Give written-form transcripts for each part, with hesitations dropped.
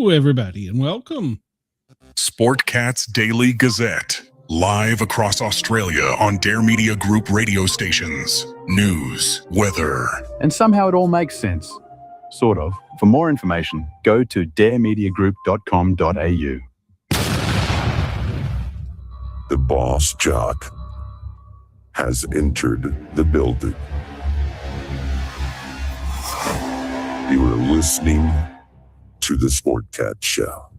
Hello, everybody, and welcome. Sportcat's Daily Gazette, live across Australia on Dare Media Group radio stations. News, weather. And somehow it all makes sense. Sort of. For more information, go to daremediagroup.com.au. The boss jock has entered the building. You are listening to the Sportcat Show.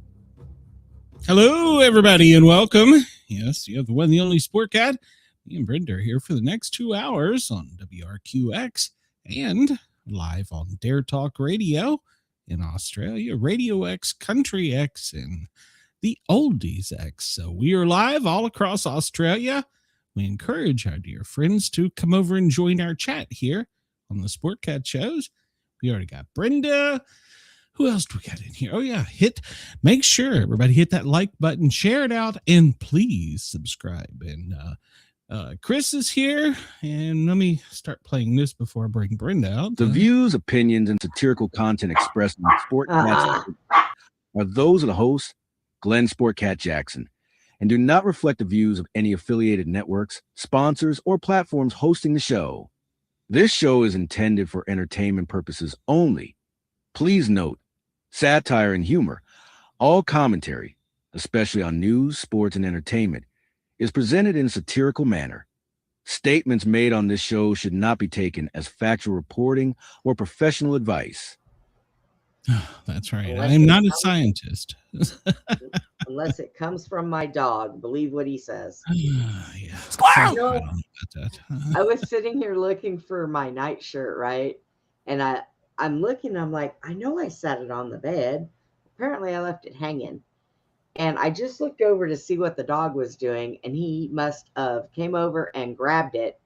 Hello, everybody, and welcome. Yes, you have the one, the only Sportcat. Me and Brenda are here for the next 2 hours on WRQX and live on Dare Talk Radio in Australia, Radio X, Country X, and the Oldies X. So we are live all across Australia. We encourage our dear friends to come over and join our chat here on the Sportcat shows. We already got Brenda. Who else do we got in here? Oh, yeah. Make sure everybody hit that like button, share it out, and please subscribe. And Chris is here. And let me start playing this before I bring Brenda out. The views, opinions, and satirical content expressed in Sportcat are those of the host, Glenn Sportcat Jackson, and do not reflect the views of any affiliated networks, sponsors, or platforms hosting the show. This show is intended for entertainment purposes only. Please note, satire and humor, all commentary, especially on news, sports, and entertainment, is presented in a satirical manner. Statements made on this show should not be taken as factual reporting or professional advice. That's right. I am not a scientist. Unless it comes from my dog. Believe what he says. Yeah. I was sitting here looking for my nightshirt, right? And I'm looking, I'm like, I know I set it on the bed. Apparently I left it hanging. And I just looked over to see what the dog was doing, and he must have came over and grabbed it,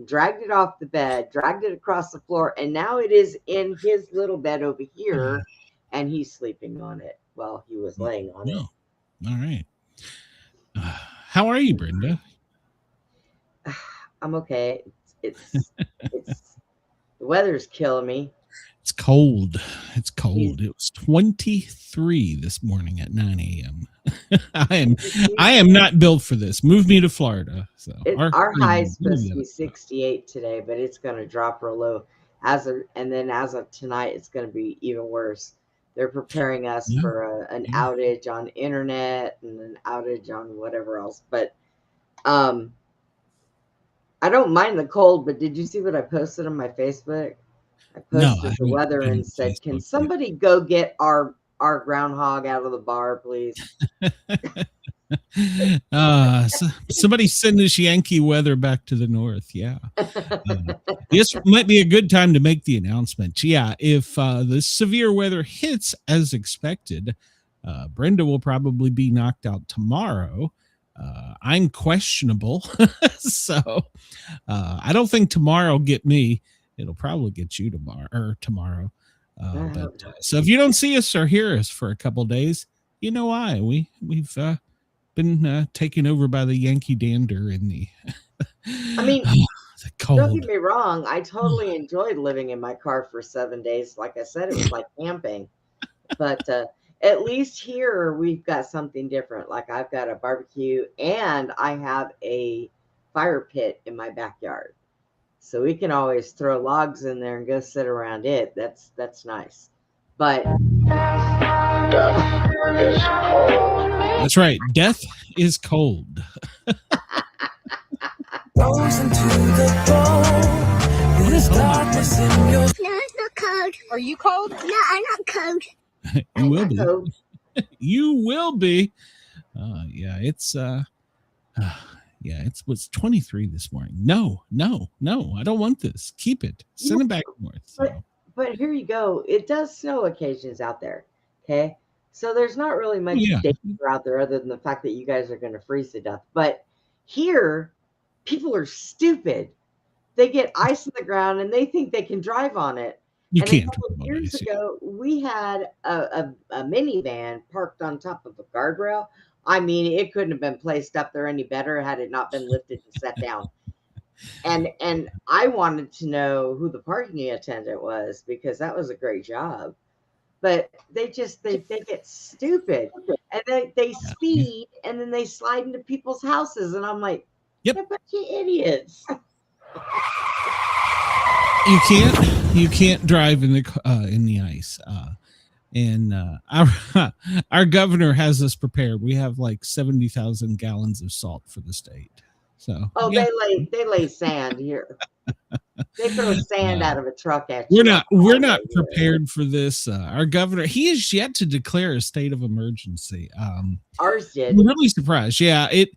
dragged it off the bed, dragged it across the floor, and now it is in his little bed over here, and he's sleeping on it while he was laying on it. All right. How are you, Brenda? I'm okay. It's the weather's killing me. It's cold. It's cold. It was 23 this morning at 9 a.m. I am not built for this. Move me to Florida. So our high is supposed to be 68 today, but it's going to drop real low. As of tonight, it's going to be even worse. They're preparing us for an outage on internet and an outage on whatever else. But I don't mind the cold. But did you see what I posted on my Facebook? I posted the weather and said, "Can somebody go get our groundhog out of the bar, please?" Somebody send this Yankee weather back to the north. Yeah. This might be a good time to make the announcement. Yeah, if the severe weather hits as expected, Brenda will probably be knocked out tomorrow. I'm questionable, so I don't think tomorrow will get me. It'll probably get you tomorrow. So if you don't see us or hear us for a couple of days, you know why. We've been taken over by the Yankee dander in the I mean, the cold. Don't get me wrong. I totally enjoyed living in my car for 7 days. Like I said, it was like camping. But at least here we've got something different. Like I've got a barbecue and I have a fire pit in my backyard. So we can always throw logs in there and go sit around it. That's nice. But that's right. Death is cold. Goes into the cold. There's darkness in your... No, it's not cold. Are you cold? No, I'm not cold. You will be. You will be. Yeah, it's it was 23 this morning. No, I don't want this. Keep it. Send it back north. So. But here you go. It does snow occasions out there. Okay. So there's not really much danger out there other than the fact that you guys are going to freeze to death. But here, people are stupid. They get ice on the ground and they think they can drive on it. You and can't. A couple of years ago, we had a minivan parked on top of a guardrail. I mean, it couldn't have been placed up there any better had it not been lifted and set down. And I wanted to know who the parking attendant was because that was a great job. but they get stupid, and they speed, and then they slide into people's houses, and I'm like, yep, a bunch of idiots. You can't drive in the ice. And our governor has us prepared. We have like 70,000 gallons of salt for the state. So yeah. they lay sand here. They throw sand out of a truck at you. We're not prepared for this. Our governor, he is yet to declare a state of emergency. Ours did. I'm really surprised. Yeah, it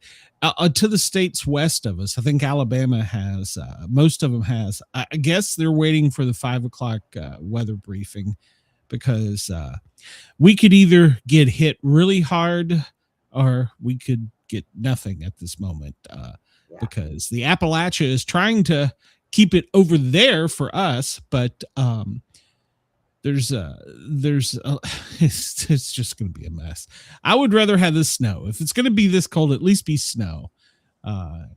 to the states west of us. I think Alabama has. Most of them has. I guess they're waiting for the 5 o'clock weather briefing, because we could either get hit really hard or we could get nothing at this moment, because the Appalachia is trying to keep it over there for us, but there's it's just going to be a mess. I would rather have the snow. If it's going to be this cold, at least be snow.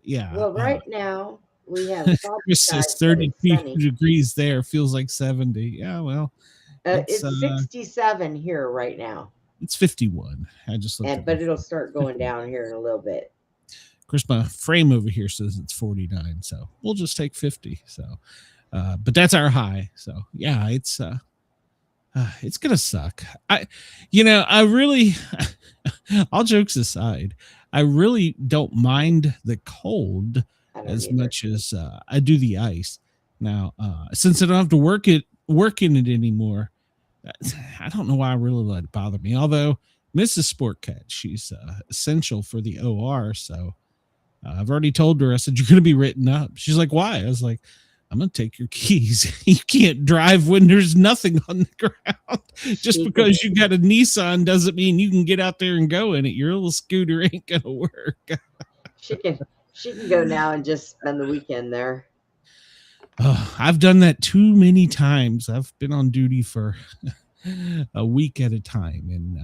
Yeah. Well, right now we have Chris says 32 degrees there, feels like 70. Yeah, well, it's 67 here right now. It's 51. I just looked but it'll start going down here in a little bit. Of course, my frame over here says it's 49, so we'll just take 50. So, but that's our high. So yeah, it's gonna suck. I really, all jokes aside, I really don't mind the cold as much as I do the ice. Now, since I don't have to work in it anymore, I don't know why I really let it bother me. Although Mrs. Sportcat, she's essential for the OR, so I've already told her. I said, you're going to be written up. She's like, why? I was like, I'm going to take your keys. You can't drive when there's nothing on the ground. Just because you got a Nissan doesn't mean you can get out there and go in it. Your little scooter ain't going to work. She can go now and just spend the weekend there. I've done that too many times. I've been on duty for a week at a time, and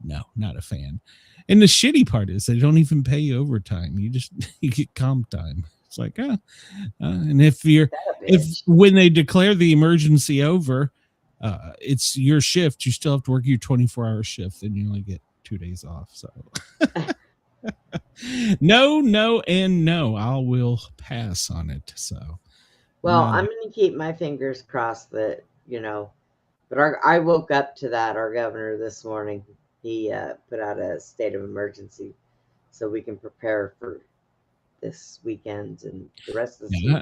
no, not a fan. And the shitty part is they don't even pay you overtime. You get comp time. It's like, and if when they declare the emergency over, it's your shift, you still have to work your 24-hour shift, and you only get 2 days off. So no, and no, I will pass on it. So, well, I'm going to keep my fingers crossed that, but I woke up to that. Our governor this morning, he put out a state of emergency so we can prepare for this weekend and the rest of the week.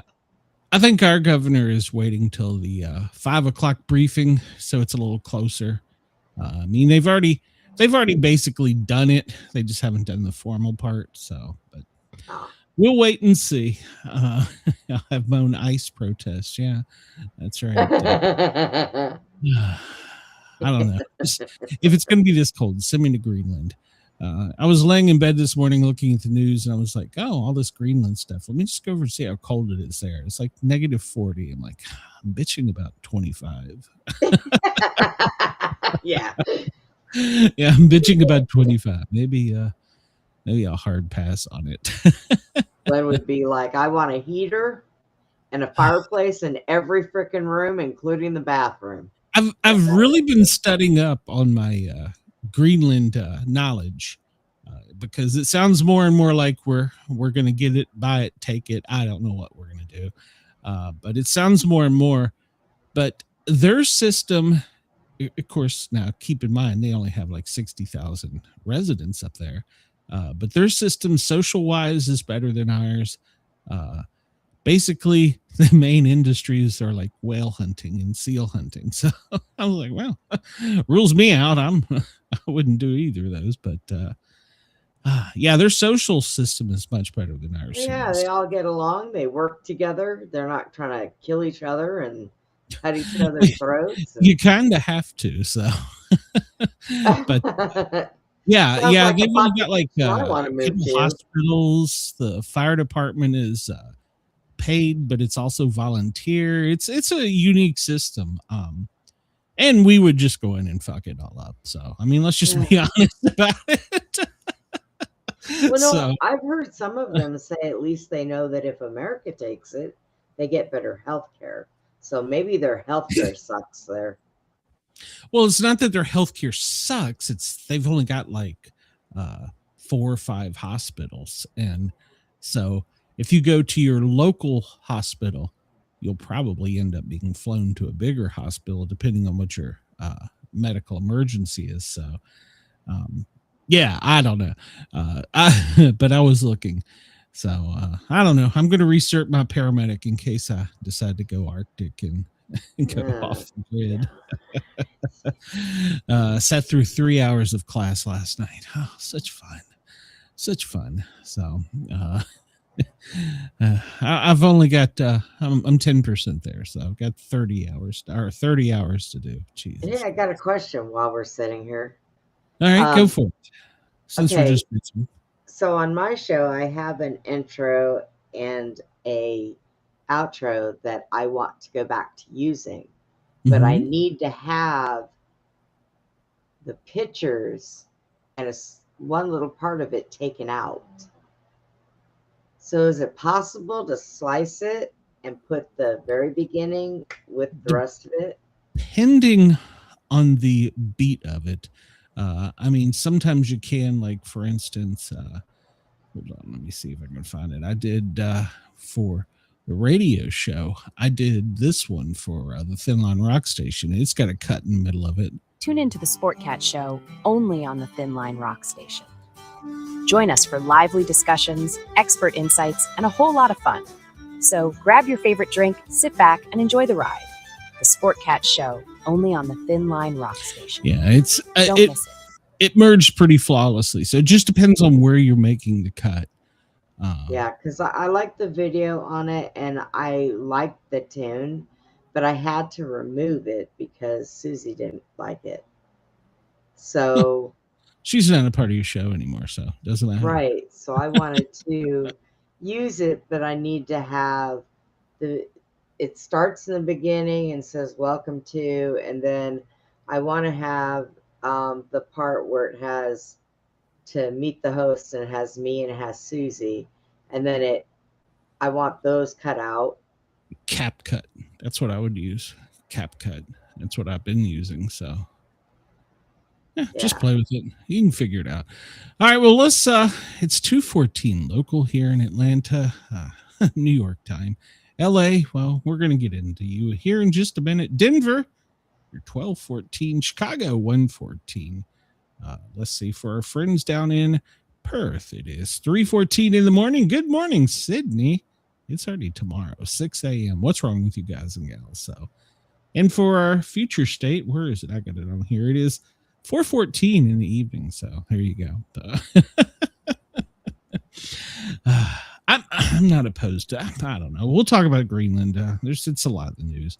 I think our governor is waiting till the 5 o'clock briefing, so it's a little closer. I mean, they've already basically done it. They just haven't done the formal part. So, but we'll wait and see. I'll have my own ice protest. Yeah, that's right. I don't know. If it's going to be this cold, send me to Greenland. I was laying in bed this morning looking at the news, and I was like, oh, all this Greenland stuff. Let me just go over and see how cold it is there. It's like -40. I'm like, I'm bitching about 25. Yeah. Yeah, I'm bitching about 25. Maybe a hard pass on it. Glenn would be like, I want a heater and a fireplace in every freaking room, including the bathroom. I've really been studying up on my Greenland knowledge, because it sounds more and more like we're going to get it, buy it, take it. I don't know what we're going to do, but it sounds more and more. But their system, of course, now keep in mind they only have like 60,000 residents up there, but their system social wise is better than ours. Basically, the main industries are like whale hunting and seal hunting. So I was like, well, rules me out. I wouldn't do either of those. But yeah, their social system is much better than ours. Yeah, they all get along. They work together. They're not trying to kill each other and cut each other's throats. You kind of have to. So, but yeah, they've only got like hospitals. The fire department is paid, but it's also volunteer. It's a unique system, and we would just go in and fuck it all up. So I mean, let's just be honest about it. Well, no, I've heard some of them say at least they know that if America takes it, they get better health care. So maybe their health care sucks there. Well, it's not that their healthcare sucks. It's they've only got like 4 or 5 hospitals. And so if you go to your local hospital, you'll probably end up being flown to a bigger hospital, depending on what your medical emergency is. So, yeah, I don't know. But I was looking. So I don't know. I'm going to research my paramedic in case I decide to go Arctic and go off the grid. Sat through 3 hours of class last night. Oh, such fun. So I've only got I'm 10% there, so I've got 30 hours to do. Jesus. Yeah, I got a question while we're sitting here. All right, go for it. Since okay. we're just mixing. So on my show, I have an intro and a outro that I want to go back to using, but I need to have the pictures and one little part of it taken out. So is it possible to slice it and put the very beginning with the rest of it? Depending on the beat of it. I mean, sometimes you can, like, for instance, hold on, let me see if I can find it. I did for the radio show, I did this one for the Thin Line Rock Station. It's got a cut in the middle of it. Tune into the Sportcat Show only on the Thin Line Rock Station. Join us for lively discussions, expert insights, and a whole lot of fun. So grab your favorite drink, sit back, and enjoy the ride. The Sportcat Show, only on the Thin Line Rock Station. Yeah, it's Don't miss it. It merged pretty flawlessly. So it just depends on where you're making the cut. Yeah, because I like the video on it, and I liked the tune, but I had to remove it because Susie didn't like it. So... She's not a part of your show anymore, so it doesn't matter. Right. So I wanted to use it, but I need to have it starts in the beginning and says welcome to, and then I want to have the part where it has to meet the host, and it has me and it has Susie, and then I want those cut out. Cap cut. That's what I would use. Cap cut. That's what I've been using. So yeah, just play with it. You can figure it out. All right. Well, let's it's 2:14 local here in Atlanta, New York time. LA, well, we're going to get into you here in just a minute. Denver, you're 12:14. Chicago, 1:14. Let's see, for our friends down in Perth, it is 3:14 in the morning. Good morning, Sydney. It's already tomorrow, 6 a.m. What's wrong with you guys and gals? So, and for our future state, where is it? I got it on here. It is 4:14 in the evening. So there you go. I'm not opposed to, I don't know. We'll talk about Greenland. It's a lot of the news.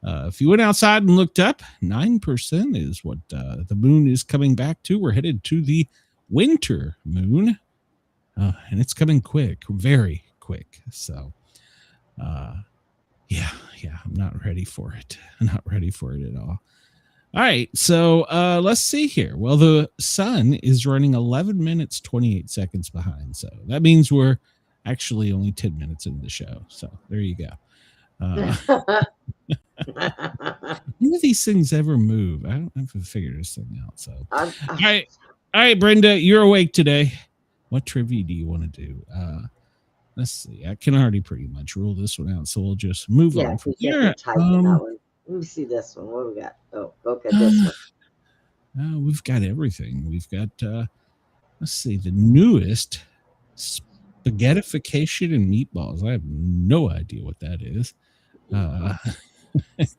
If you went outside and looked up, 9% is what the moon is coming back to. We're headed to the winter moon, and it's coming quick, very quick. So, yeah, I'm not ready for it. I'm not ready for it at all. All right, so let's see here. Well, the sun is running 11 minutes, 28 seconds behind. So that means we're actually only 10 minutes into the show. So there you go. None of these things ever move. I don't have to figure this thing out. So, all right, Brenda, you're awake today. What trivia do you want to do? Let's see. I can already pretty much rule this one out, so we'll just move on from here. Let me see this one. What do we got? Oh, okay, this one. We've got everything. We've got, let's see, the newest spaghettification and meatballs. I have no idea what that is.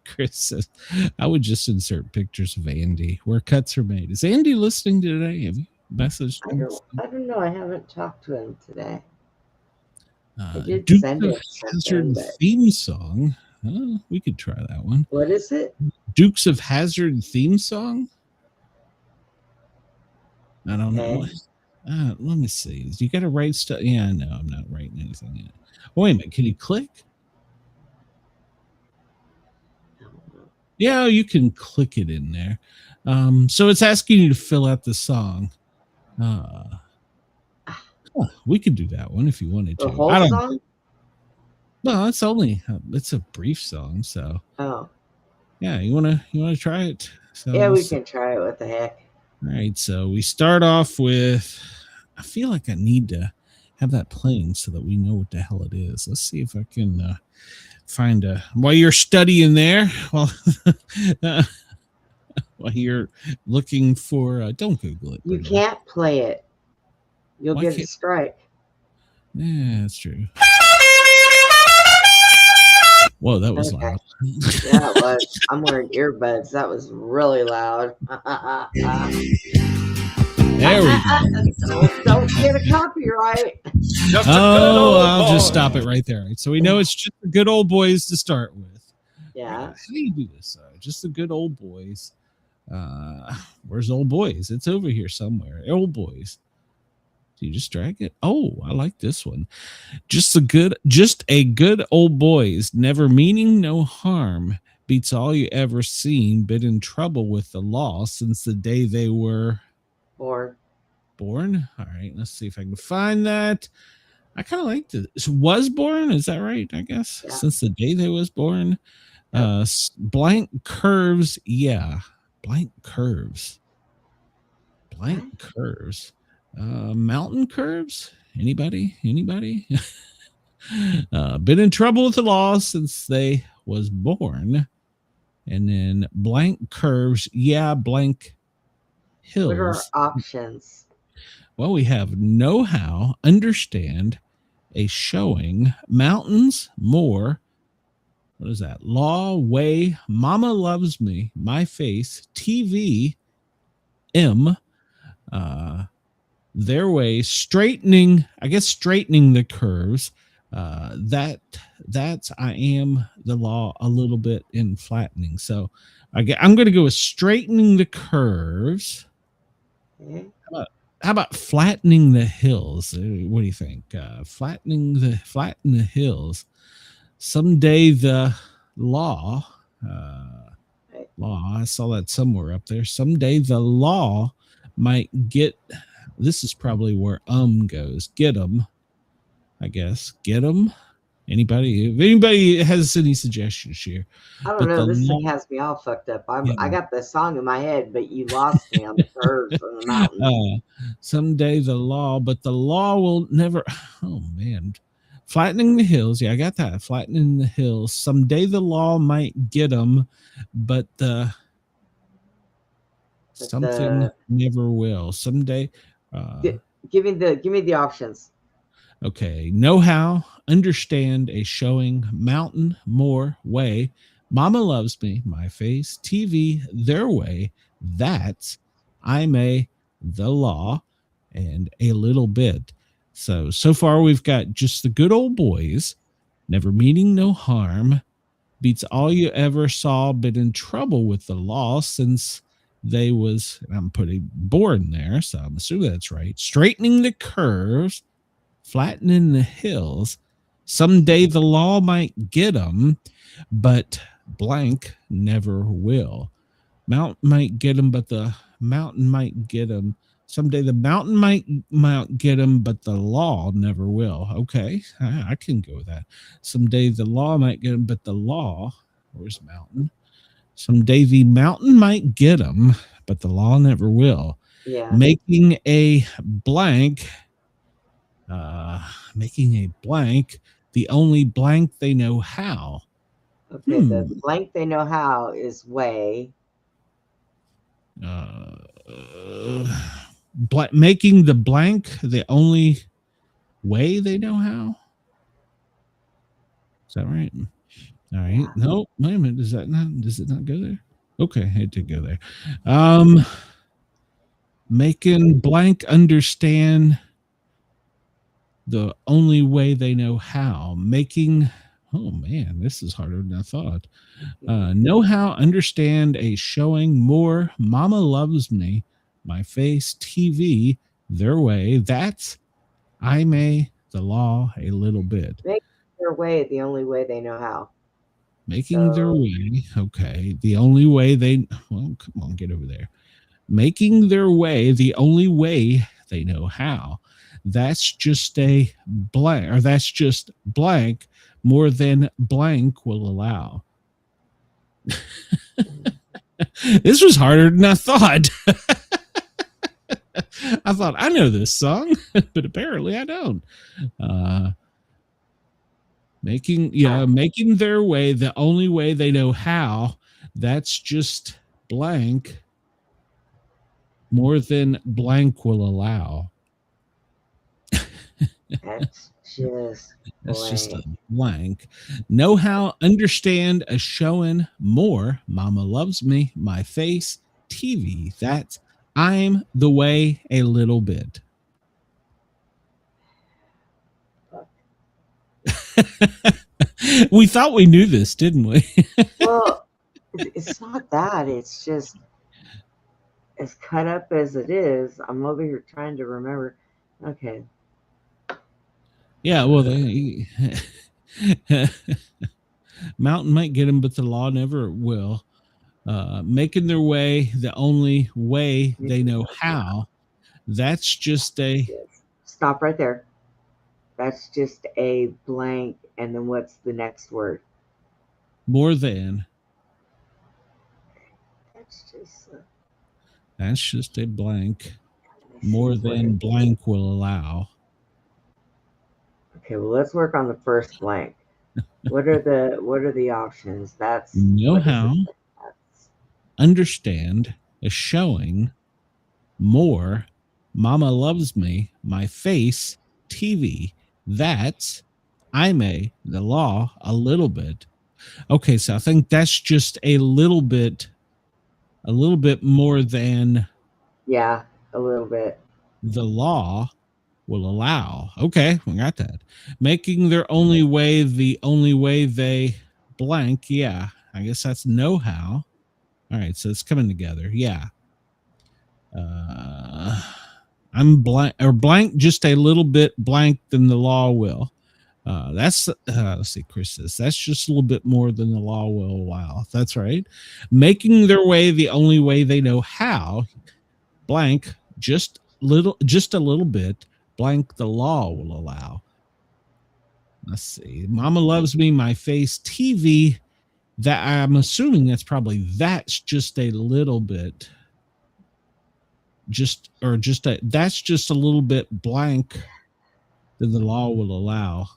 Chris says, I would just insert pictures of Andy where cuts are made. Is Andy listening today? Have you messaged him? I don't know. I haven't talked to him today. I did Dukes send of him Hazzard theme song. We could try that one. What is it? Dukes of Hazzard theme song? I don't know. Let me see. You got to write stuff. Yeah, no, I'm not writing anything in it. Oh, wait a minute. Can you click? Yeah, you can click it in there. So it's asking you to fill out the song. We could do that one if you wanted to. The whole song? No, it's only it's a brief song. So yeah, you wanna try it? So Yeah, we can try it. What the heck? All right, so we start off with, I feel like I need to have that playing so that we know what the hell it is. Let's see if I can find while you're studying there, while you're looking for, don't Google it. You can't play it. You'll get a strike. Yeah, that's true. Whoa, that was loud. Yeah, it was. I'm wearing earbuds. That was really loud. There we go. Don't get a copyright. I'll just stop it right there. So we know it's just the good old boys to start with. Yeah. How do you do this? Just the good old boys. Where's old boys? It's over here somewhere. Old boys. Do you just drag it? Oh, I like this one. Just a good old boys, never meaning no harm, beats all you ever seen, been in trouble with the law since the day they were born. All right, let's see if I can find that. I kind of like this. Was born, is that right? I guess since the day they was born. Blank curves, yeah. Blank curves. Mountain curves. Anybody? Been in trouble with the law since they was born. And then blank curves, yeah. Blank hills. What are options? Well, we have know how, understand, a showing, mountains, more. What is that? Law, way, mama loves me, my face, TV, their way, straightening the curves. That's I am the law a little bit in flattening. So I'm going to go with straightening the curves. Okay. How about flattening the hills? What do you think? Flatten the hills. Someday the law, I saw that somewhere up there. Someday the law might get, this is probably where goes. Get them, I guess. Get them. If anybody has any suggestions here. I don't know. This thing has me all fucked up. I got the song in my head, but you lost me on the curves on the mountain. Someday the law, but the law will never. Oh man, flattening the hills. Yeah, I got that. Flattening the hills. Someday the law might get them, but something never will. Someday. Give me the options. Okay. Know how, understand, a showing, mountain, more, way, mama loves me, my face, TV, their way, that's, I may, the law, and a little bit. So far we've got just the good old boys, never meaning no harm, beats all you ever saw, been in trouble with the law since they was, and I'm putting born there, so I'm assuming that's right, straightening the curves, flattening the hills. Someday the law might get them, but blank never will. Mountain might get them, but the mountain might get them. Someday the mountain might get them, but the law never will. Okay, I can go with that. Someday the law might get them, but the law, where's mountain? Someday the mountain might get them, but the law never will. Yeah. Making a blank, the only blank they know how. Okay, the blank they know how is way. Making the blank the only way they know how. Is that right? All right. Yeah. No, wait a minute. Does it not go there? Okay, it did go there. Making blank understand the only way they know how. Making, oh man, this is harder than I thought. Know how, understand, a showing, more, mama loves me, my face, TV, their way, that's, I may, the law, a little bit. Make their way the only way they know how. Making their way, okay, the only way they, well, come on, get over there. Making their way the only way they know how. That's just a blank, or that's just blank more than blank will allow. This was harder than I thought. I thought I know this song, but apparently I don't. Making their way the only way they know how. That's just blank. More than blank will allow. That's just That's just a blank. Know how, understand, a showing more. Mama loves me, my face, TV. That's I'm the way a little bit. We thought we knew this, didn't we? Well, it's not that. It's just as cut up as it is. I'm over here trying to remember. Okay. Yeah, well, Mountain might get them, but the law never will. Making their way the only way they know how. That's just a... Stop right there. That's just a blank. And then what's the next word? More than. That's just a blank. More than blank will allow. Okay, well, let's work on the first blank. What are the options? That's know how, understand, a showing, more, mama loves me, my face, TV. That's I may, the law, a little bit. Okay, so I think that's just a little bit more than. Yeah, a little bit. The law will allow. Okay, we got that. Making their only way the only way they blank. Yeah, I guess that's know how. All right, so it's coming together. Yeah. I'm blank or blank just a little bit blank than the law will. That's let's see, Chris says that's just a little bit more than the law will allow. That's right. Making their way the only way they know how. Blank just a little bit. Blank the law will allow. Let's see. Mama loves me, my face, TV. That I'm assuming that's just a little bit. That's just a little bit blank than the law will allow.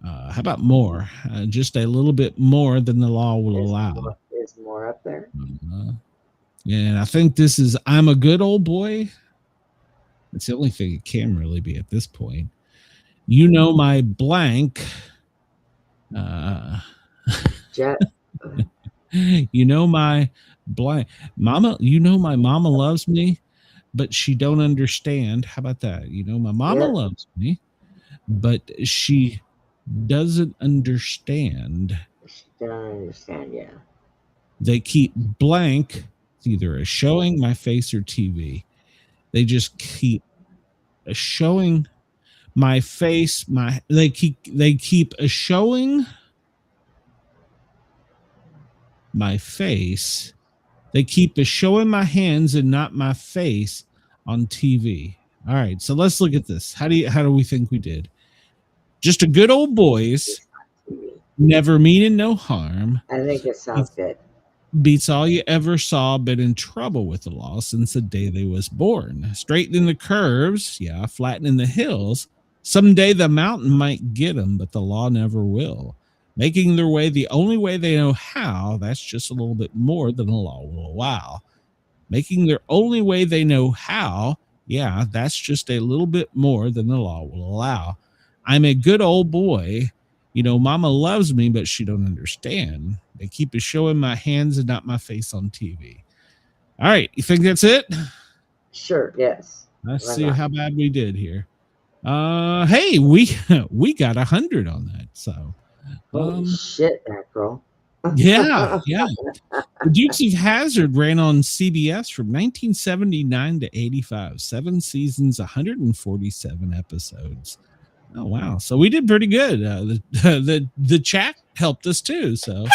How about more? Just a little bit more than the law will allow. Is more up there? And I think this is I'm a good old boy. It's the only thing it can really be at this point. You know my blank. Jet. You know my blank. Mama, you know my mama loves me, but she don't understand. How about that? You know my mama loves me, but she doesn't understand. She don't understand, yeah. They keep blank. It's either a showing, my face, or TV. They just keep a showing, my face, they keep a showing, my face. They keep a showing my hands and not my face on TV. All right, so let's look at this. How do we think we did? Just a good old boys, never meaning no harm. I think it sounds good. Beats all you ever saw, been in trouble with the law since the day they was born. Straightening the curves, yeah, flattening the hills. Someday the mountain might get them, but the law never will. Making their way the only way they know how, that's just a little bit more than the law will allow. Making their only way they know how, yeah, that's just a little bit more than the law will allow. I'm a good old boy. You know, mama loves me, but she don't understand. They keep showing my hands and not my face on TV. All right. You think that's it? Sure. Yes. Let's see how bad we did here. Hey, we got 100 on that. So, holy shit, mackerel. Yeah. The Dukes of Hazzard ran on CBS from 1979 to 85, 7 seasons, 147 episodes. Oh wow! So we did pretty good. The chat helped us too. So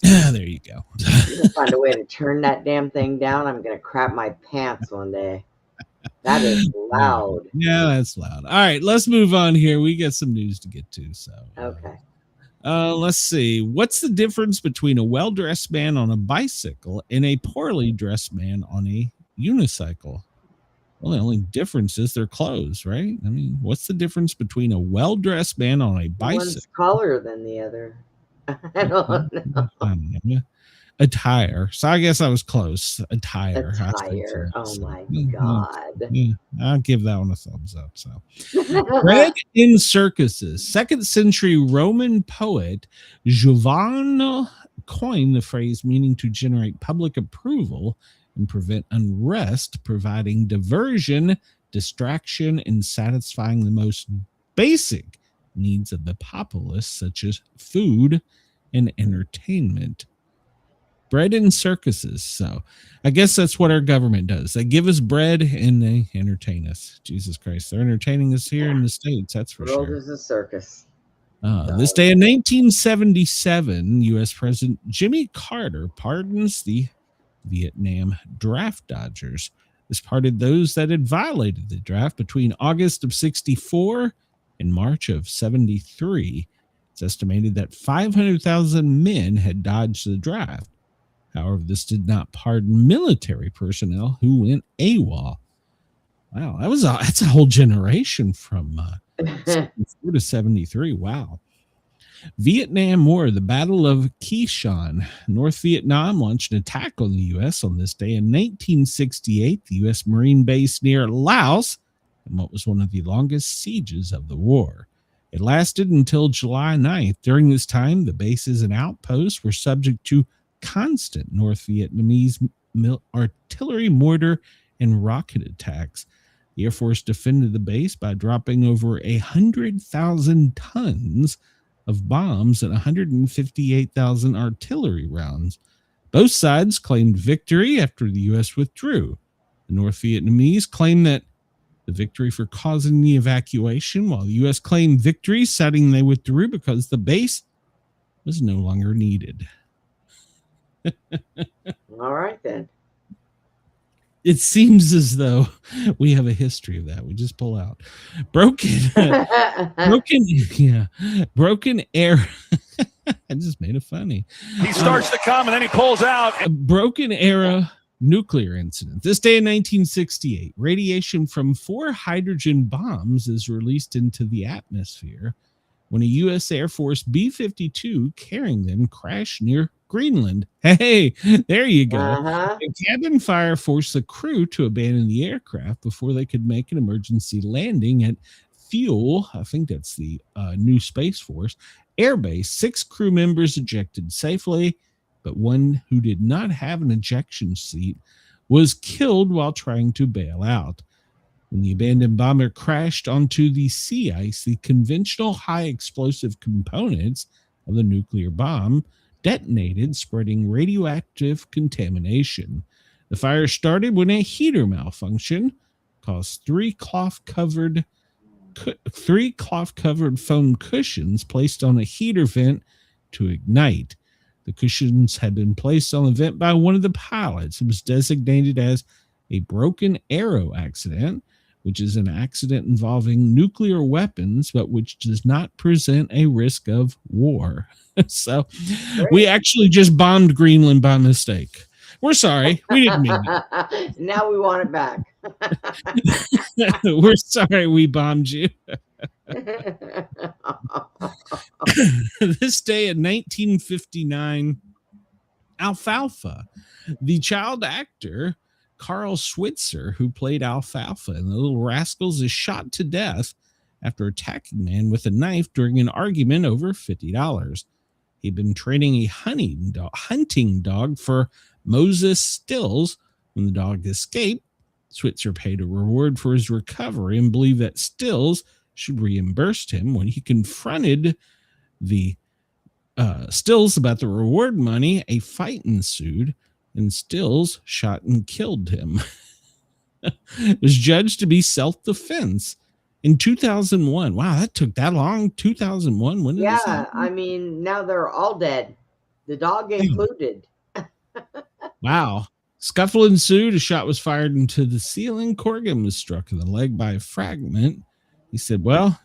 there you go. I'm gonna find a way to turn that damn thing down. I'm gonna crap my pants one day. That is loud. Yeah, that's loud. All right, let's move on here. We got some news to get to. So okay. Let's see. What's the difference between a well-dressed man on a bicycle and a poorly dressed man on a unicycle? Well, the only difference is their clothes, right? I mean, what's the difference between a well-dressed man on a bicycle? One's taller than the other. I don't know. Attire. So I guess I was close. Attire. Attire. Oh my God. Yeah, I'll give that one a thumbs up. So, bread in circuses. 2nd century Roman poet Giovanni coined the phrase meaning to generate public approval and prevent unrest, providing diversion, distraction, and satisfying the most basic needs of the populace, such as food and entertainment. Bread in circuses. So I guess that's what our government does. They give us bread and they entertain us. Jesus Christ. They're entertaining us here in the States. That's for sure. The world is a circus. This day in 1977, U.S. President Jimmy Carter pardons the Vietnam draft dodgers. This pardoned those that had violated the draft between August of 64 and March of 73. It's estimated that 500,000 men had dodged the draft. However, this did not pardon military personnel who went AWOL. Wow, that's a whole generation from 74 to 73. Wow. Vietnam War, the Battle of Quezon. North Vietnam launched an attack on the U.S. on this day in 1968. The U.S. Marine base near Laos, in what was one of the longest sieges of the war. It lasted until July 9th. During this time, the bases and outposts were subject to constant North Vietnamese artillery, mortar, and rocket attacks. The Air Force defended the base by dropping over 100,000 tons of bombs and 158,000 artillery rounds. Both sides claimed victory after the U.S. withdrew. The North Vietnamese claimed that the victory for causing the evacuation, while the U.S. claimed victory, citing they withdrew because the base was no longer needed. All right, then. It seems as though we have a history of that. We just pull out broken arrow. I just made it funny. He starts to come and then he pulls out. A broken arrow nuclear incident. This day in 1968, radiation from 4 hydrogen bombs is released into the atmosphere when a U.S. Air Force B-52 carrying them crashed near Greenland. Hey, there you go. The cabin fire forced the crew to abandon the aircraft before they could make an emergency landing at Fuel. I think that's the new Space Force Air Base. 6 crew members ejected safely, but one who did not have an ejection seat was killed while trying to bail out. When the abandoned bomber crashed onto the sea ice, the conventional high explosive components of the nuclear bomb detonated, spreading radioactive contamination. The fire started when a heater malfunction caused 3 cloth-covered foam cushions placed on a heater vent to ignite. The cushions had been placed on the vent by one of the pilots. It was designated as a broken arrow accident, which is an accident involving nuclear weapons, but which does not present a risk of war. So we actually just bombed Greenland by mistake. We're sorry. We didn't mean it. Now we want it back. We're sorry we bombed you. This day in 1959, Alfalfa, the child actor Carl Switzer, who played Alfalfa in The Little Rascals, is shot to death after attacking a man with a knife during an argument over $50. He'd been training a hunting dog for Moses Stills. When the dog escaped, Switzer paid a reward for his recovery and believed that Stills should reimburse him. When he confronted the Stills about the reward money, a fight ensued, and Stills shot and killed him. It was judged to be self-defense in 2001. Wow, that took that long. 2001. When did this happen? I mean, now they're all dead, the dog included. Wow. Scuffle ensued. A shot was fired into the ceiling. Corrigan was struck in the leg by a fragment. He said, well,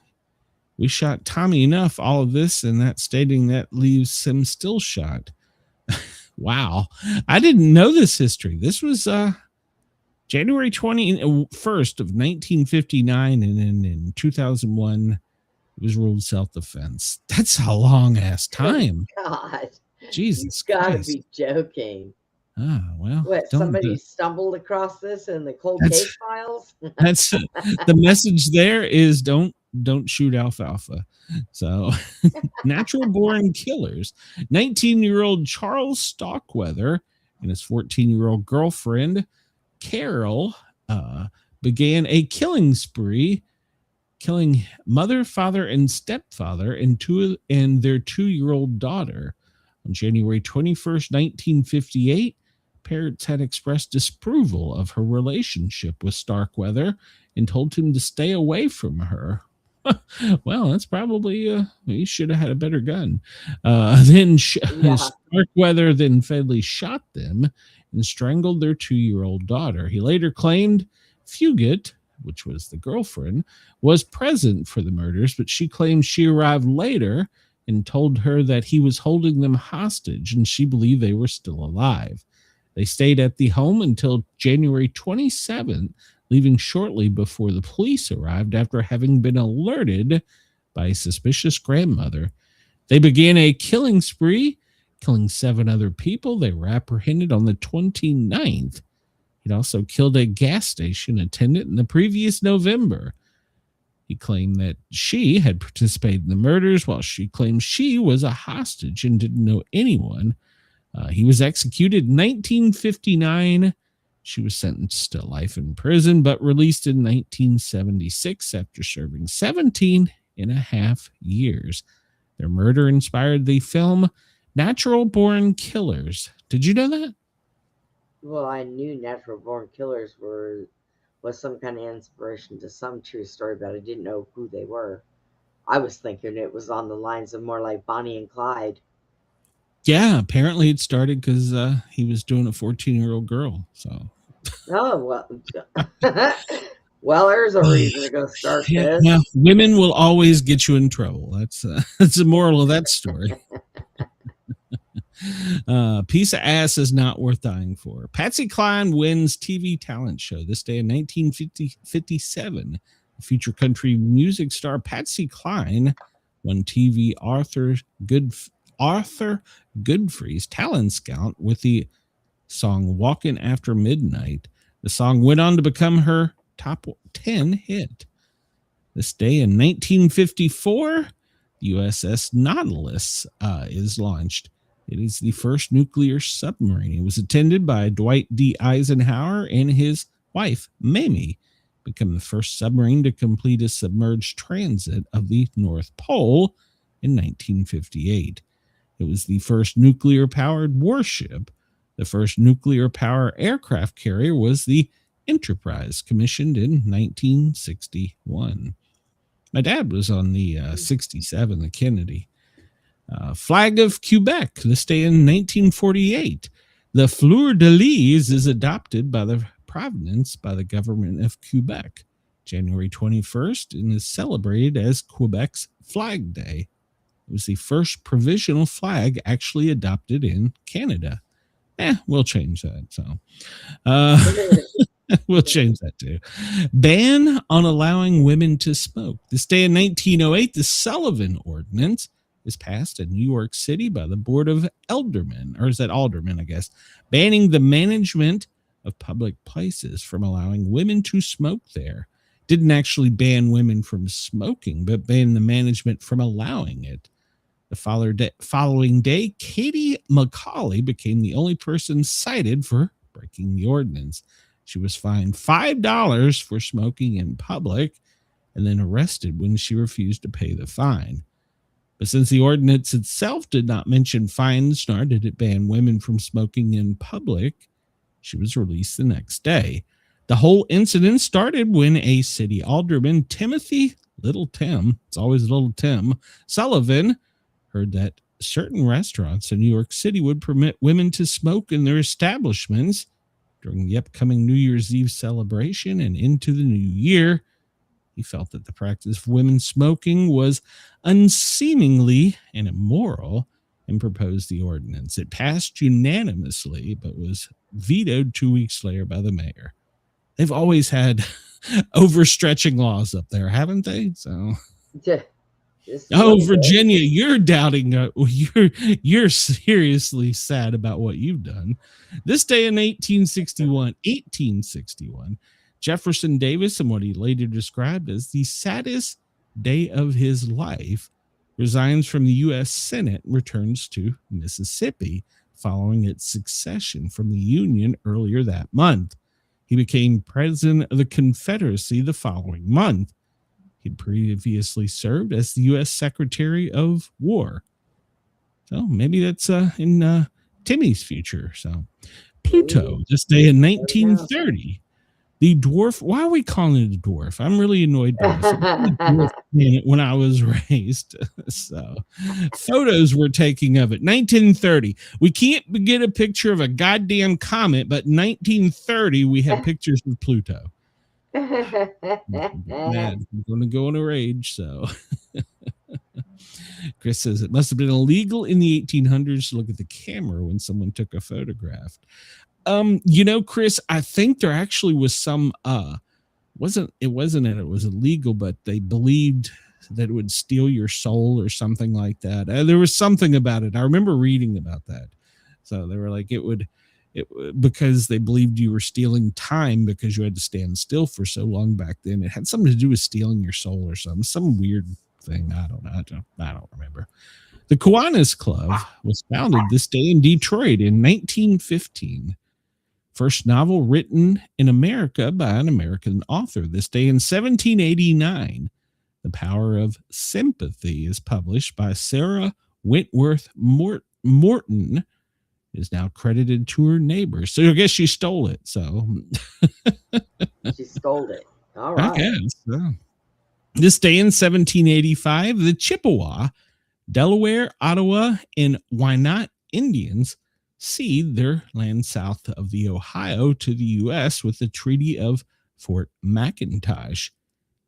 We shot Tommy enough, all of this, and that stating that leaves him still shot. Wow. I didn't know this history. This was January 21st of 1959, and then in 2001, it was ruled self-defense. That's a long-ass time. Oh, God. Jesus You've got to Christ. be joking. Ah, well. What, somebody stumbled across this in the cold case files? That's the message there is don't shoot alfalfa. So natural born killers. 19-year-old Charles Starkweather and his 14-year-old girlfriend Carol began a killing spree, killing mother, father, and stepfather and their 2-year-old daughter. On January 21st, 1958, parents had expressed disapproval of her relationship with Starkweather and told him to stay away from her. Well, that's probably he should have had a better gun. Starkweather then fatally shot them and strangled their 2-year-old daughter. He later claimed Fugit, which was the girlfriend, was present for the murders, but she claimed she arrived later and told her that he was holding them hostage, and she believed they were still alive. They stayed at the home until January 27th, leaving shortly before the police arrived after having been alerted by a suspicious grandmother. They began a killing spree, killing 7 other people. They were apprehended on the 29th. He'd also killed a gas station attendant in the previous November. He claimed that she had participated in the murders, while she claimed she was a hostage and didn't know anyone. He was executed in 1959. She was sentenced to life in prison, but released in 1976 after serving 17 and a half years. Their murder inspired the film Natural Born Killers. Did you know that? Well, I knew Natural Born Killers was some kind of inspiration to some true story, but I didn't know who they were. I was thinking it was on the lines of more like Bonnie and Clyde. Yeah, apparently it started because he was doing a 14-year-old girl. So. Oh, well. Well, there's a reason to go start this. Yeah, women will always get you in trouble. That's the moral of that story. Piece of ass is not worth dying for. Patsy Cline wins TV talent show. This day in 1957, future country music star Patsy Cline won TV Arthur Godfrey's talent scout with the song Walkin' After Midnight. The song went on to become her top 10 hit. This day in 1954, the USS Nautilus is launched. It is the first nuclear submarine. It was attended by Dwight D. Eisenhower and his wife, Mamie. Become the first submarine to complete a submerged transit of the North Pole in 1958. It was the first nuclear-powered warship. The first nuclear-powered aircraft carrier was the Enterprise, commissioned in 1961. My dad was on the 67, the Kennedy. Flag of Quebec, this day in 1948. The Fleur de Lis is adopted by the province by the government of Quebec, January 21st, and is celebrated as Quebec's Flag Day. It was the first provisional flag actually adopted in Canada. We'll change that. So, we'll change that too. Ban on allowing women to smoke. This day in 1908, the Sullivan Ordinance is passed in New York City by the Board of Aldermen, or is that Aldermen, I guess, banning the management of public places from allowing women to smoke there. Didn't actually ban women from smoking, but banned the management from allowing it. The following day, Katie Macaulay became the only person cited for breaking the ordinance. She was fined $5 for smoking in public and then arrested when she refused to pay the fine. But since the ordinance itself did not mention fines, nor did it ban women from smoking in public, she was released the next day. The whole incident started when a city alderman, Timothy Little Tim, it's always Little Tim, Sullivan, heard that certain restaurants in New York City would permit women to smoke in their establishments during the upcoming New Year's Eve celebration and into the new year. He felt that the practice of women smoking was unseemly and immoral and proposed the ordinance. It passed unanimously, but was vetoed 2 weeks later by the mayor. They've always had overstretching laws up there, haven't they? So, Virginia, you're doubting. You're seriously sad about what you've done. This day in 1861, Jefferson Davis, in what he later described as the saddest day of his life, resigns from the U.S. Senate and returns to Mississippi following its succession from the Union earlier that month. He became president of the Confederacy the following month. He'd previously served as the U.S. Secretary of War. So maybe that's in Timmy's future. So Pluto, this day in 1930. The dwarf, why are we calling it a dwarf? I'm really annoyed by this. Dwarf planet when I was raised. So photos we're taking of it. 1930. We can't get a picture of a goddamn comet, but 1930 we have pictures of Pluto. Man, I'm going to go in a rage. So Chris says it must have been illegal in the 1800s to look at the camera when someone took a photograph. Chris, I think there actually was some, it wasn't that it was illegal, but they believed that it would steal your soul or something like that. There was something about it. I remember reading about that. So they were like, because they believed you were stealing time because you had to stand still for so long back then. It had something to do with stealing your soul or something, some weird thing. I don't know. I don't remember. The Kiwanis Club was founded this day in Detroit in 1915. First novel written in America by an American author. This day in 1789, The Power of Sympathy is published by Sarah Whitworth Morton. Is now credited to her neighbors. So I guess she stole it. So she stole it. All right. I guess. This day in 1785, the Chippewa, Delaware, Ottawa, and Wyandotte Indians cede their land south of the Ohio to the U.S. with the Treaty of Fort McIntosh.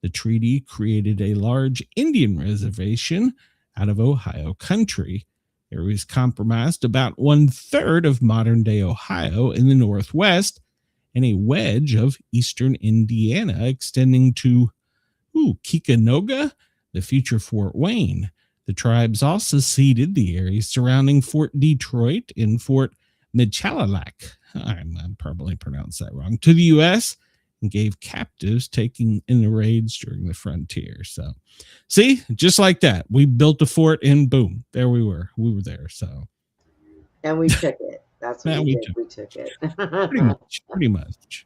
The treaty created a large Indian reservation out of Ohio country. It was comprised about 1/3 of modern-day Ohio in the northwest and a wedge of eastern Indiana extending to Kikanoga, the future Fort Wayne. The tribes also ceded the areas surrounding Fort Detroit and Fort Michilimackinac, I'm probably pronounced that wrong, to the U.S. and gave captives taken in the raids during the frontier. So, see, just like that, we built a fort and boom, there we were. We were there. So, and we took it. That's what we did. We took it. Pretty much.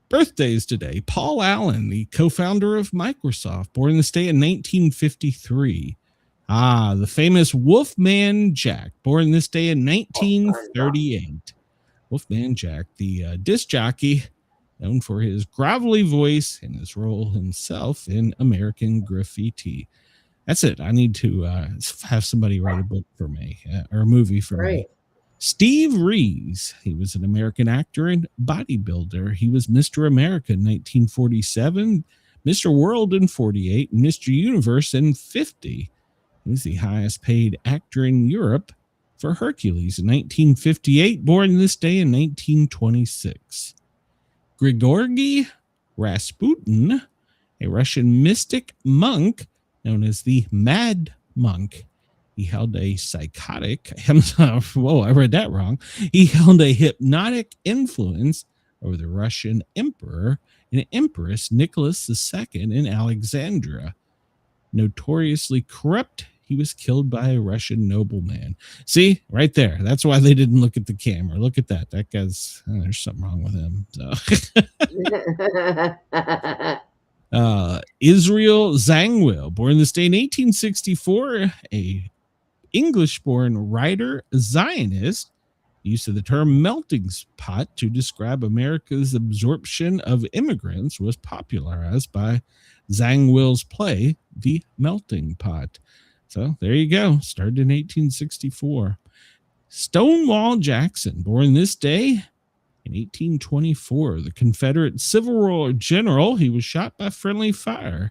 Birthdays today. Paul Allen, the co-founder of Microsoft, born this day in 1953. The famous Wolfman Jack, born this day in 1938. Wolfman Jack, the disc jockey, known for his gravelly voice and his role himself in American Graffiti. That's it. I need to have somebody write a book for me or a movie for me. Steve Reeves, he was an American actor and bodybuilder. He was Mr. America in 1947, Mr. World in 48, and Mr. Universe in 50. He was the highest paid actor in Europe for Hercules in 1958, born this day in 1926. Grigory Rasputin, a Russian mystic monk known as the Mad Monk. He held a psychotic, whoa, I read that wrong. He held a hypnotic influence over the Russian emperor and empress Nicholas II in Alexandria. Notoriously corrupt, he was killed by a Russian nobleman. See, right there. That's why they didn't look at the camera. Look at that. That guy's, there's something wrong with him. So. Israel Zangwill, born this day in 1864, a English-born writer, Zionist. Use of the term melting pot to describe America's absorption of immigrants was popularized by Zangwill's play, The Melting Pot. So there you go. Started in 1864. Stonewall Jackson, born this day In 1824, the Confederate Civil War general, he was shot by friendly fire,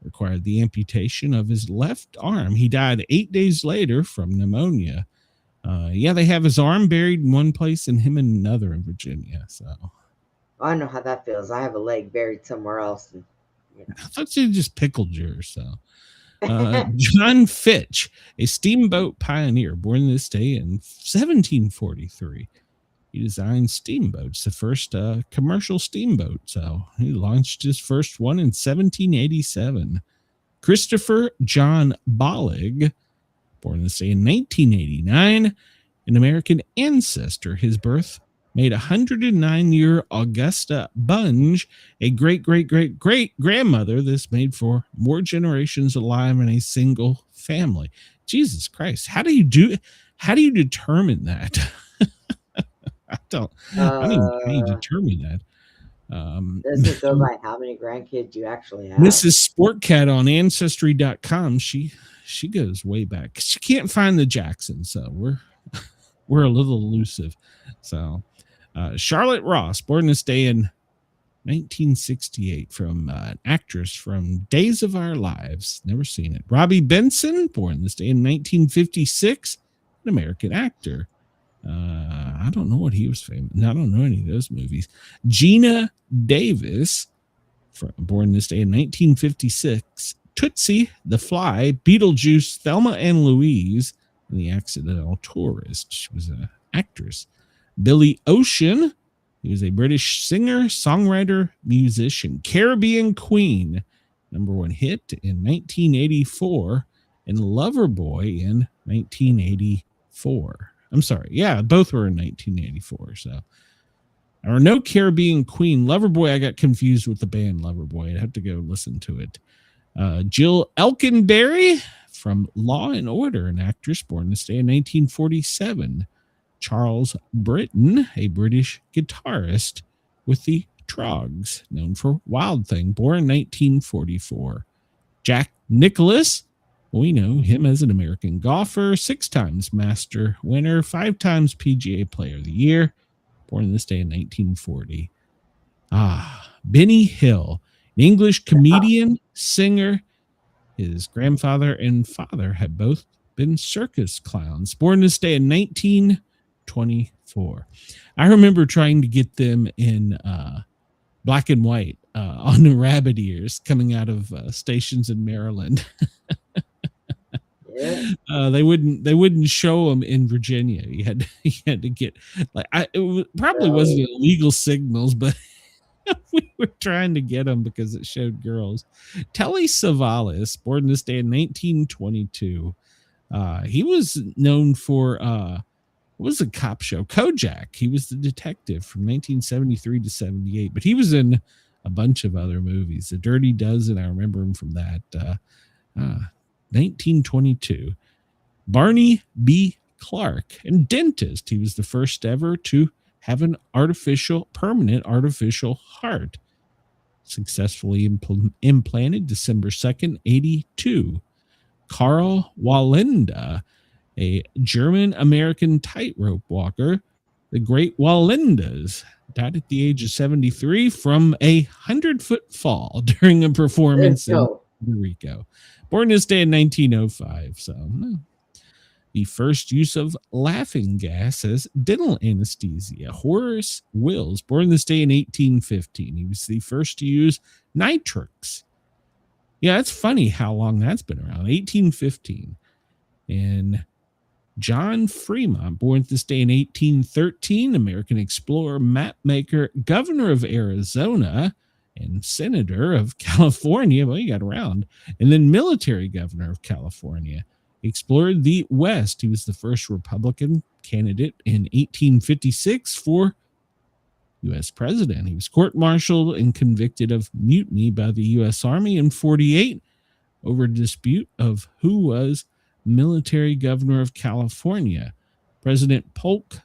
required the amputation of his left arm. He died 8 days later from pneumonia. They have his arm buried in one place and him in another in Virginia. So I know how that feels. I have a leg buried somewhere else. And, I thought you just pickled yours. So John Fitch, a steamboat pioneer, born this day in 1743. He designed steamboats, the first commercial steamboat. So he launched his first one in 1787. Christopher John Bollig, born this day in 1989, an American ancestor. His birth made 109-year Augusta Bunge a great-great-great-great-grandmother. This made for more generations alive in a single family. Jesus Christ. How do you determine that? I don't even know how you determine that. Does it go by how many grandkids you actually have? Mrs. Sportcat on Ancestry.com, she goes way back. She can't find the Jacksons, so we're a little elusive. So Charlotte Ross, born this day in 1968, from an actress from Days of Our Lives. Never seen it. Robbie Benson, born this day in 1956, an American actor. I don't know what he was famous. I don't know any of those movies. Gina Davis, born this day in 1956. Tootsie, The Fly, Beetlejuice, Thelma and Louise, and The Accidental Tourist. She was an actress. Billy Ocean, he was a British singer, songwriter, musician. Caribbean Queen, #1 hit in 1984, and Loverboy in 1984. I'm sorry. Yeah, both were in 1984. So, or no Caribbean Queen. Loverboy, I got confused with the band Loverboy. I'd have to go listen to it. Jill Elkenberry from Law and Order, an actress, born this day in 1947. Charles Britton, a British guitarist with the Trogs, known for Wild Thing, born 1944. Jack Nicklaus, we know him as an American golfer, 6 times Master winner, 5 times PGA Player of the Year, born this day in 1940. Benny Hill, an English comedian, singer. His grandfather and father had both been circus clowns, born this day in 1924. I remember trying to get them in black and white on the rabbit ears coming out of stations in Maryland. They wouldn't show them in Virginia. You had to get probably wasn't illegal signals, but we were trying to get them because it showed girls. Telly Savalas, born this day in 1922. He was known for what was a cop show? Kojak. He was the detective from 1973 to 78, but he was in a bunch of other movies. The Dirty Dozen, I remember him from that. 1922. Barney B. Clark, and dentist. He was the first ever to have an permanent artificial heart. Successfully implanted December 2nd, 82. Carl Walenda, a German-American tightrope walker. The Great Walendas died at the age of 73 from a 100-foot fall during a performance in Puerto Rico. Born this day in 1905. So, the first use of laughing gas as dental anesthesia. Horace Wills, born this day in 1815. He was the first to use nitrix. Yeah, it's funny how long that's been around. 1815. And John Fremont, born this day in 1813, American explorer, map maker, governor of Arizona, and senator of California. Well, he got around. And then military governor of California. He explored the West. He was the first Republican candidate in 1856 for U.S. president. He was court-martialed and convicted of mutiny by the U.S. Army in 48 over a dispute of who was military governor of California. President Polk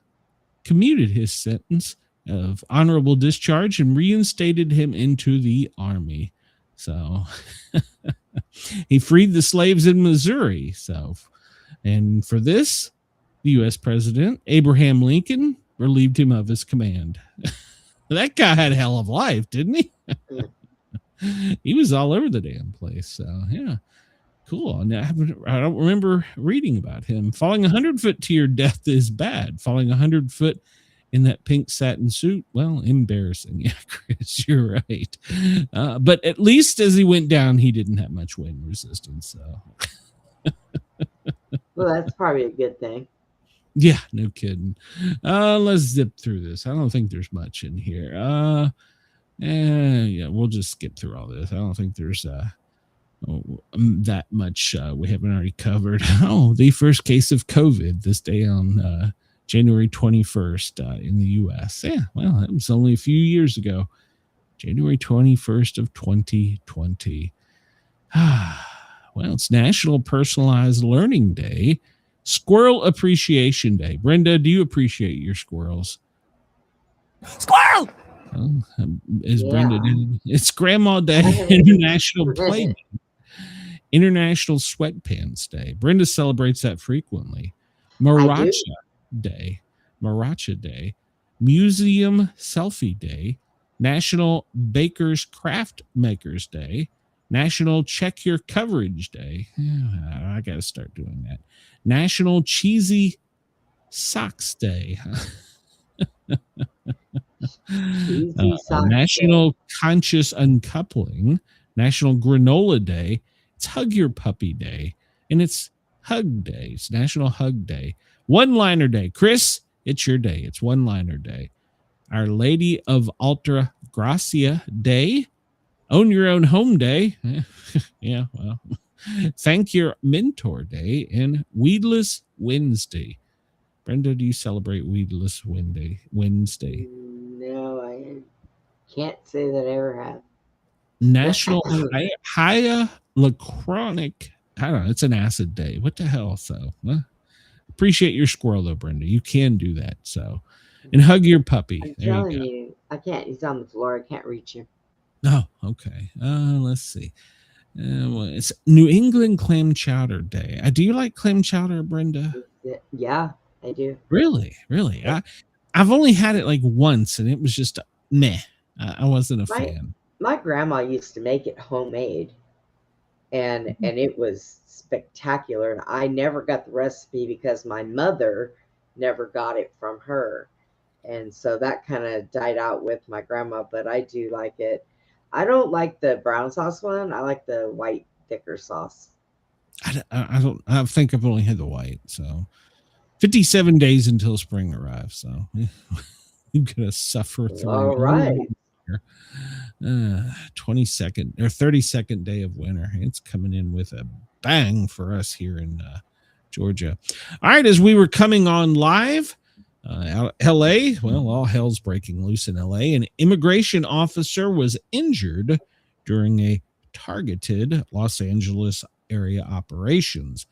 commuted his sentence of honorable discharge and reinstated him into the Army. So he freed the slaves in Missouri. And for this, the U.S. President Abraham Lincoln relieved him of his command. That guy had a hell of a life, didn't he? He was all over the damn place. So, yeah. Cool. And I don't remember reading about him. Falling 100 foot to your death is bad. Falling 100 foot in that pink satin suit, well, embarrassing. Yeah, Chris, you're right. But at least as he went down, he didn't have much wind resistance. So. Well, that's probably a good thing. Yeah, no kidding. Let's zip through this. I don't think there's much in here. Yeah, we'll just skip through all this. I don't think there's that much we haven't already covered. Oh, the first case of COVID this day on January 21st in the U.S. Yeah, well, that was only a few years ago. January 21st of 2020. Well, it's National Personalized Learning Day. Squirrel Appreciation Day. Brenda, do you appreciate your squirrels? Squirrel! Well, as Brenda did. It's Grandma Day, International Play Day, International Sweatpants Day. Brenda celebrates that frequently. Maracha Day, Museum Selfie Day, National Bakers Craft Makers Day, National Check Your Coverage Day. Yeah, I got to start doing that. National Cheesy Socks Day. National Conscious Uncoupling, National Granola Day. It's Hug Your Puppy Day, and it's Hug Day. It's National Hug Day. One-Liner Day. Chris, it's your day. It's One-Liner Day. Our Lady of Alta Gracia Day. Own Your Own Home Day. Yeah, well. Thank Your Mentor Day and Weedless Wednesday. Brenda, do you celebrate Weedless Wednesday? No, I can't say that I ever have. National Hyaluronic. I don't know. It's an acid day. What the hell? So appreciate your squirrel, though, Brenda. You can do that. So, and hug your puppy. I'm telling you, I can't. He's on the floor. I can't reach him. Oh, okay. Let's see. Well, it's New England Clam Chowder Day. Do you like clam chowder, Brenda? Yeah, I do. Really? I've only had it like once, and it was just meh. I wasn't a fan. My grandma used to make it homemade, and it was spectacular. And I never got the recipe because my mother never got it from her, and so that kind of died out with my grandma. But I do like it. I don't like the brown sauce one. I like the white, thicker sauce. I think I've only had the white. So 57 days until spring arrives. So you're going to suffer through. All right. 22nd or 32nd day of winter. It's coming in with a bang for us here in Georgia. All right. As we were coming on live, LA, well, all hell's breaking loose in LA. An immigration officer was injured during a targeted Los Angeles area operations.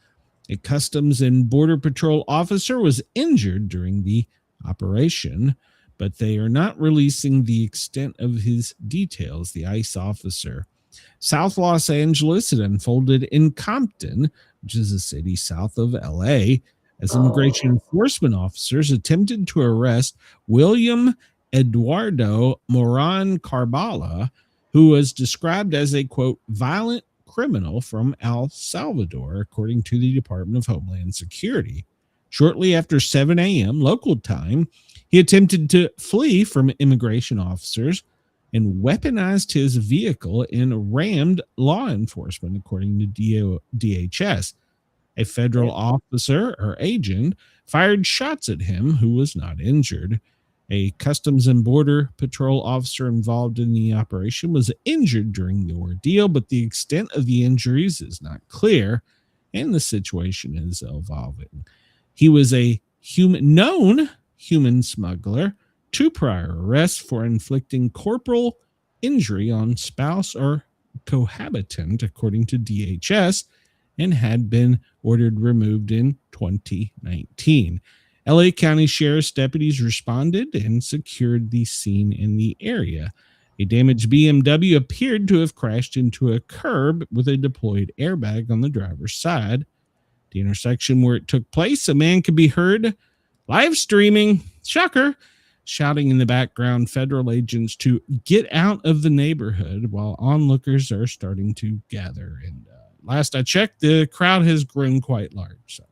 A Customs and Border Patrol officer was injured during the operation, but they are not releasing the extent of his details. The ICE officer. South Los Angeles, it unfolded in Compton, which is a city south of LA, as immigration enforcement officers attempted to arrest William Eduardo Moran Carbala, who was described as a, quote, violent criminal from El Salvador, according to the Department of Homeland Security. Shortly after 7 a.m. local time, he attempted to flee from immigration officers and weaponized his vehicle and rammed law enforcement, according to DHS. A federal officer or agent fired shots at him who was not injured. A Customs and Border Patrol officer involved in the operation was injured during the ordeal, but the extent of the injuries is not clear, and the situation is evolving. He was a known human smuggler, 2 prior arrests for inflicting corporal injury on spouse or cohabitant, according to DHS, and had been ordered removed in 2019. LA County Sheriff's deputies responded and secured the scene in the area. A damaged BMW appeared to have crashed into a curb with a deployed airbag on the driver's side. The intersection where it took place, a man could be heard live streaming, shocker, shouting in the background federal agents to get out of the neighborhood while onlookers are starting to gather. And last I checked, the crowd has grown quite large. So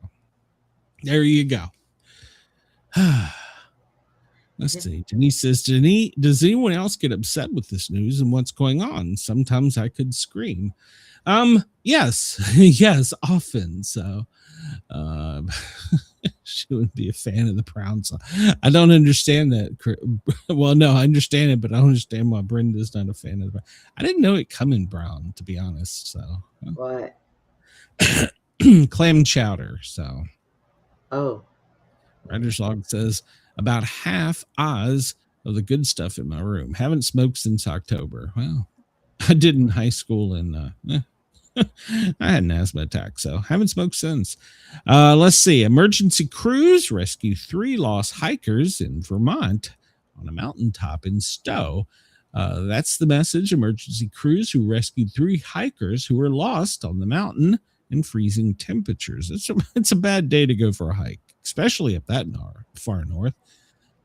there you go. Let's see. Denise says, does anyone else get upset with this news and what's going on? Sometimes I could scream. Yes, yes, often. So, she would be a fan of the Browns. I don't understand that. Well, no, I understand it, but I don't understand why Brenda's not a fan of the Browns. I didn't know it come in brown, to be honest. So, what? Clam chowder. So, oh, Writer's Log says about half Oz of the good stuff in my room. Haven't smoked since October. Well, I did in high school, and I had an asthma attack, so haven't smoked since. Let's see. Emergency crews rescue 3 lost hikers in Vermont on a mountaintop in Stowe. That's the message. Emergency crews who rescued 3 hikers who were lost on the mountain in freezing temperatures. It's a bad day to go for a hike, especially up that far north.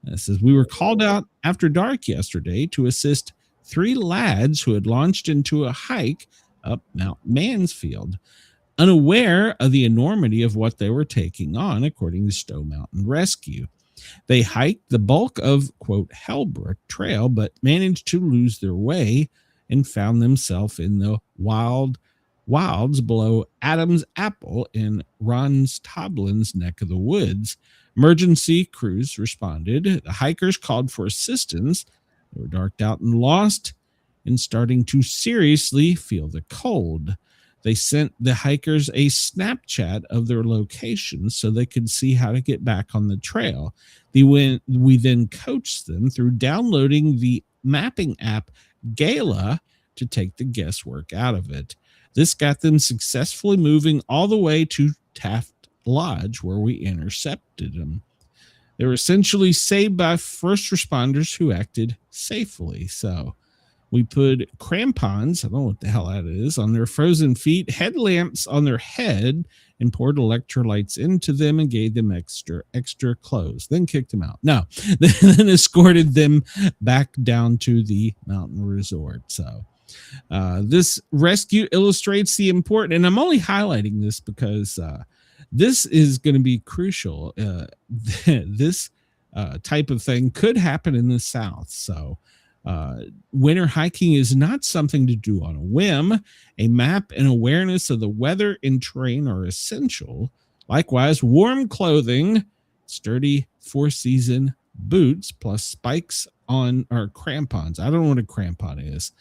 It says, we were called out after dark yesterday to assist 3 lads who had launched into a hike up Mount Mansfield, unaware of the enormity of what they were taking on, according to Stowe Mountain Rescue. They hiked the bulk of, quote, Hellbrook Trail, but managed to lose their way and found themselves in the wilds below Adam's Apple in Ron's Toblin's neck of the woods. Emergency crews responded. The hikers called for assistance. They were darked out and lost and starting to seriously feel the cold. They sent the hikers a Snapchat of their location so they could see how to get back on the trail. We then coached them through downloading the mapping app Gala to take the guesswork out of it. This got them successfully moving all the way to Taft Lodge, where we intercepted them. They were essentially saved by first responders who acted safely. So we put crampons, I don't know what the hell that is, on their frozen feet, headlamps on their head, and poured electrolytes into them and gave them extra clothes, then kicked them out. No, then escorted them back down to the mountain resort. So this rescue illustrates the important, and I'm only highlighting this because this is going to be crucial. This type of thing could happen in the South. So winter hiking is not something to do on a whim. A map and awareness of the weather and terrain are essential. Likewise, warm clothing, sturdy 4-season boots, plus spikes on or crampons. I don't know what a crampon is.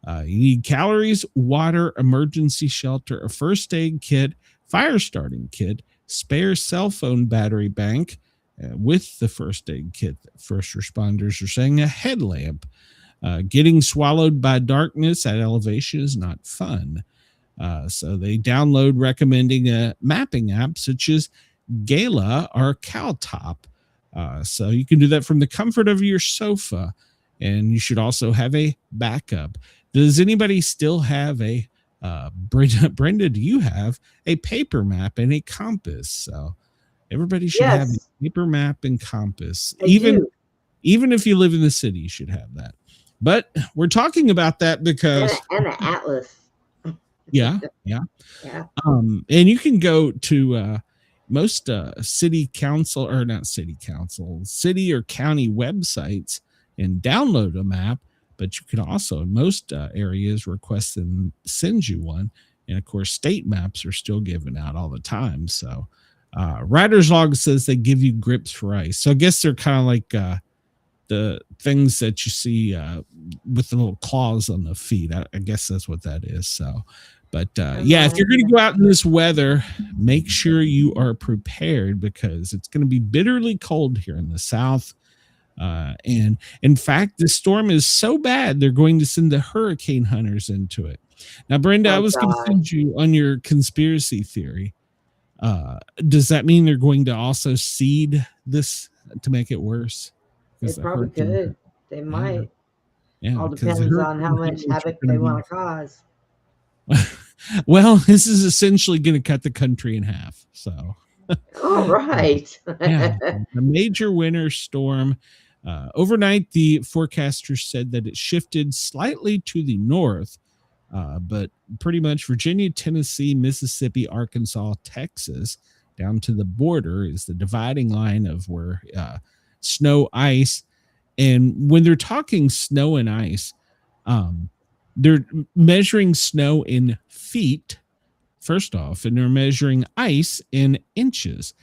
You need calories, water, emergency shelter, a first aid kit, fire starting kit, spare cell phone battery bank with the first aid kit. First responders are saying a headlamp. Getting swallowed by darkness at elevation is not fun. So they download recommending a mapping app such as Gala or Caltop. So you can do that from the comfort of your sofa. And you should also have a backup. Does anybody still have a Brenda, do you have a paper map and a compass? So everybody should have a paper map and compass. Even if you live in the city, you should have that. But we're talking about that because and an atlas. Yeah. And you can go to most city council or not city council, city or county websites and download a map. But you can also, in most areas, request them send you one. And of course, state maps are still given out all the time. So Writer's Log says they give you grips for ice. So I guess they're kind of like the things that you see with the little claws on the feet. I guess that's what that is. So, but yeah, if you're going to go out in this weather, make sure you are prepared because it's going to be bitterly cold here in the South. And in fact, the storm is so bad, they're going to send the hurricane hunters into it. Now, Brenda, I was going to send you on your conspiracy theory. Does that mean they're going to also seed this to make it worse? They probably could. They might. Yeah, all depends on how much havoc they want to cause. Well, this is essentially going to cut the country in half. So All right. Yeah, a major winter storm. Overnight, the forecaster said that it shifted slightly to the north, but pretty much Virginia, Tennessee, Mississippi, Arkansas, Texas, down to the border is the dividing line of where snow, ice. And when they're talking snow and ice, they're measuring snow in feet, first off, and they're measuring ice in inches.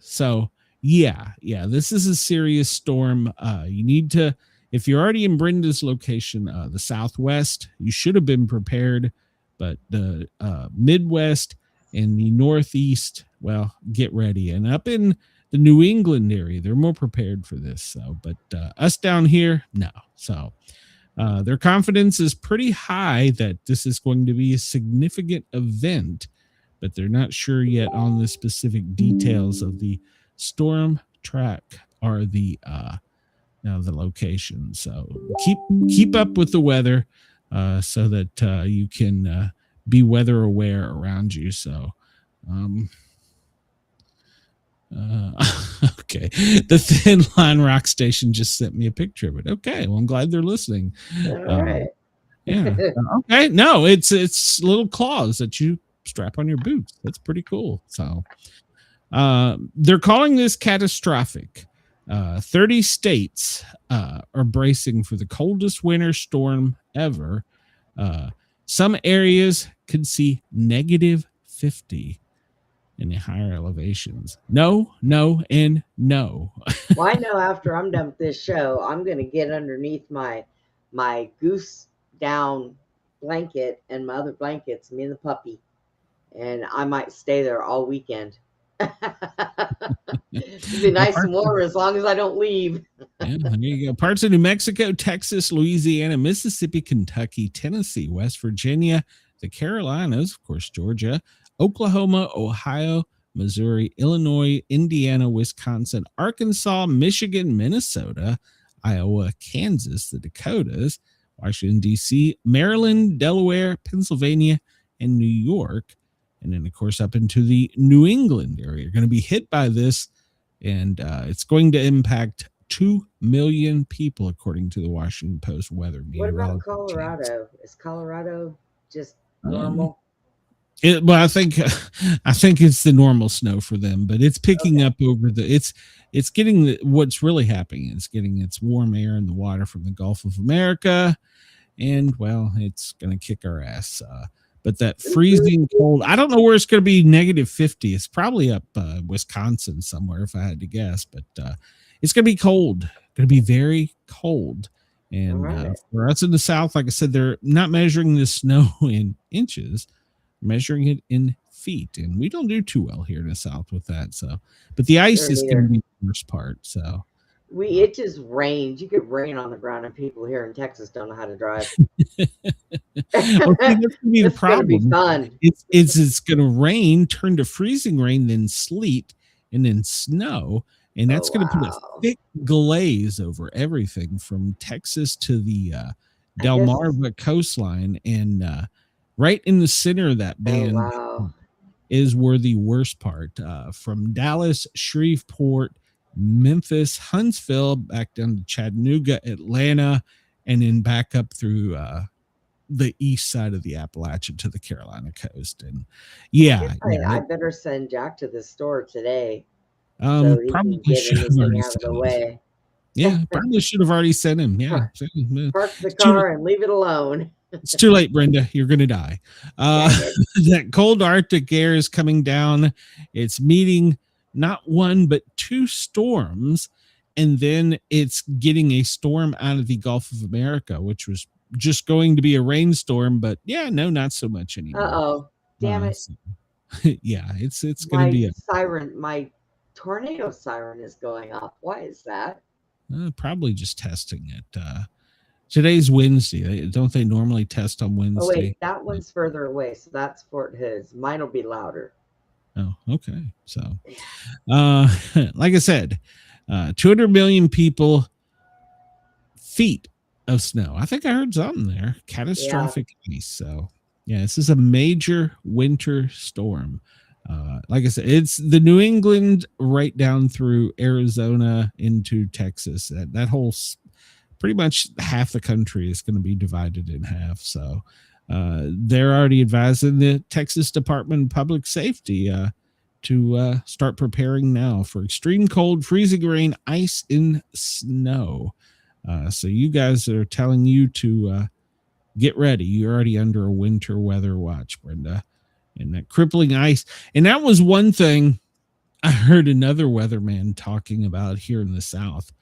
So yeah, this is a serious storm. You need to, if you're already in Brenda's location, the Southwest, you should have been prepared, but the Midwest and the Northeast, well, get ready. And up in the New England area, they're more prepared for this. So, but us down here, no. So their confidence is pretty high that this is going to be a significant event, but they're not sure yet on the specific details of the storm track or the location. So keep up with the weather so that you can be weather aware around you. So okay, the Thin Line Rock Station just sent me a picture of it. Okay, well, I'm glad they're listening. All right. Yeah. Okay. No, it's little claws that you strap on your boots. That's pretty cool. So they're calling this catastrophic. 30 states are bracing for the coldest winter storm ever. Some areas could see negative 50 in the higher elevations. No, and no. Well, I know after I'm done with this show, I'm going to get underneath my goose down blanket and my other blankets, me and the puppy, and I might stay there all weekend. It'll be nice and warm as long as I don't leave. Yeah, there you go. Parts of New Mexico, Texas, Louisiana, Mississippi, Kentucky, Tennessee, West Virginia, the Carolinas, of course, Georgia, Oklahoma, Ohio, Missouri, Illinois, Indiana, Wisconsin, Arkansas, Michigan, Minnesota, Iowa, Kansas, the Dakotas, Washington, D.C., Maryland, Delaware, Pennsylvania, and New York. And then, of course, up into the New England area. You're going to be hit by this, and it's going to impact 2 million people, according to the Washington Post weather meteorology. What about Colorado? Is Colorado just normal? Well, I think it's the normal snow for them, but it's picking up over it's getting what's really happening is getting its warm air in the water from the Gulf of America, and well, it's going to kick our ass. But that freezing cold, I don't know where it's going to be negative 50. It's probably up Wisconsin somewhere, if I had to guess. But it's going to be cold. Going to be very cold. And for us in the South, like I said, they're not measuring the snow in inches, measuring it in feet. And we don't do too well here in the South with that. So, but the ice is going to be the worst part. So. It just rains. You get rain on the ground, and people here in Texas don't know how to drive. That's going to be the problem. Be fun. It's going to rain, turn to freezing rain, then sleet, and then snow, and that's going to put a thick glaze over everything from Texas to the Delmarva coastline, and right in the center of that band is where the worst part. From Dallas, Shreveport, Memphis, Huntsville, back down to Chattanooga, Atlanta, and then back up through the east side of the Appalachia to the Carolina coast. And I better send Jack to the store today. Probably should have already sent him. Yeah, probably should have already sent him. Yeah, park the car and leave it alone. It's too late, Brenda. You're going to die. That cold Arctic air is coming down. It's meeting not one, but 2 storms. And then it's getting a storm out of the Gulf of America, which was just going to be a rainstorm. But not so much anymore. Uh-oh. Damn it. It's going to be my tornado siren is going off. Why is that? Probably just testing it. Today's Wednesday. Don't they normally test on Wednesday? Oh, wait, that one's further away. So that's Fort Hood. Mine will be louder. Oh, okay. So, like I said, 200 million people, feet of snow. I think I heard something there. Catastrophic ice. So, this is a major winter storm. Like I said, it's the New England right down through Arizona into Texas. That whole, pretty much half the country is going to be divided in half. So they're already advising the Texas Department of Public Safety to start preparing now for extreme cold, freezing rain, ice, and snow. So you guys are telling you to get ready. You're already under a winter weather watch, Brenda. And that crippling ice. And that was one thing I heard another weatherman talking about here in the South.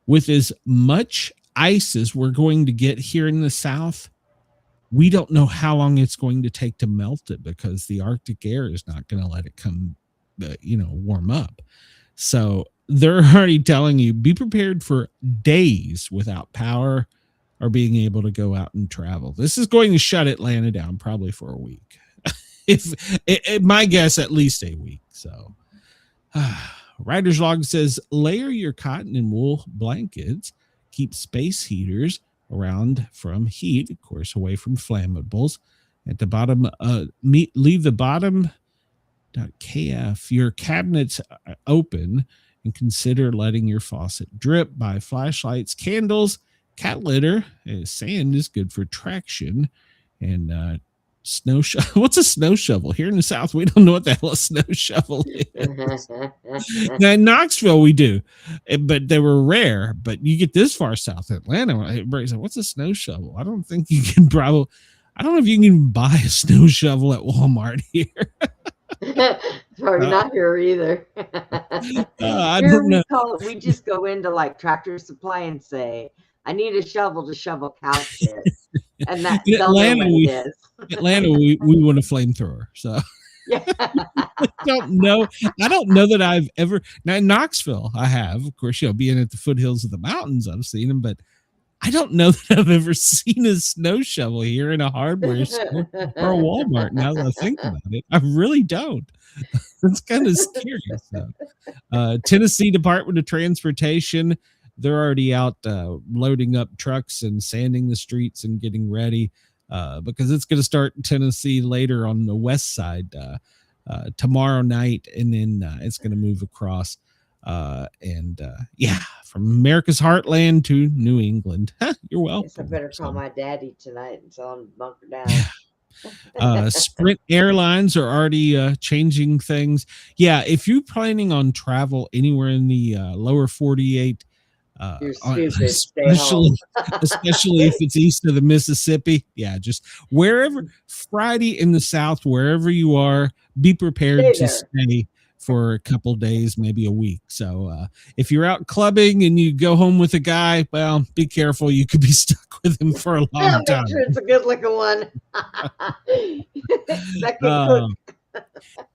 With as much ice as we're going to get here in the South, we don't know how long it's going to take to melt it, because the Arctic air is not going to let it come, warm up. So they're already telling you, be prepared for days without power or being able to go out and travel. This is going to shut Atlanta down probably for a week. My guess, at least a week. So Writer's Log says, layer your cotton and wool blankets, keep space heaters around from heat, of course, away from flammables. At the bottom, leave the bottom .kf your cabinets open, and consider letting your faucet drip. Buy flashlights, candles, cat litter. Sand is good for traction. And snow shovel. What's a snow shovel? Here in the South, we don't know what the hell a snow shovel is. Now in Knoxville, we do, but they were rare. But you get this far south, Atlanta, everybody's like, "What's a snow shovel?" I don't think you can I don't know if you can even buy a snow shovel at Walmart here. Probably not here either. I Here don't we know. call it. We just go into like Tractor Supply and say, "I need a shovel to shovel cow shit," and that's Atlanta. Atlanta, we want a flamethrower. So yeah. I don't know that I've ever. Now in Knoxville, I have, of course, being at the foothills of the mountains, I've seen them, but I don't know that I've ever seen a snow shovel here in a hardware store or a Walmart. Now that I think about it, I really don't. It's kind of scary. So, Tennessee Department of Transportation, they're already out loading up trucks and sanding the streets and getting ready because it's going to start in Tennessee later on the west side tomorrow night, and then it's going to move across. From America's heartland to New England. You're welcome. Guess I better call my daddy tonight and tell him to bunker down. Sprint Airlines are already changing things. Yeah, if you're planning on travel anywhere in the lower 48, you're stupid. especially if it's east of the Mississippi, just wherever, Friday in the South, wherever you are, be prepared to stay for a couple days, maybe a week. So if you're out clubbing and you go home with a guy, well, be careful. You could be stuck with him for a long time. Make sure it's a good looking one.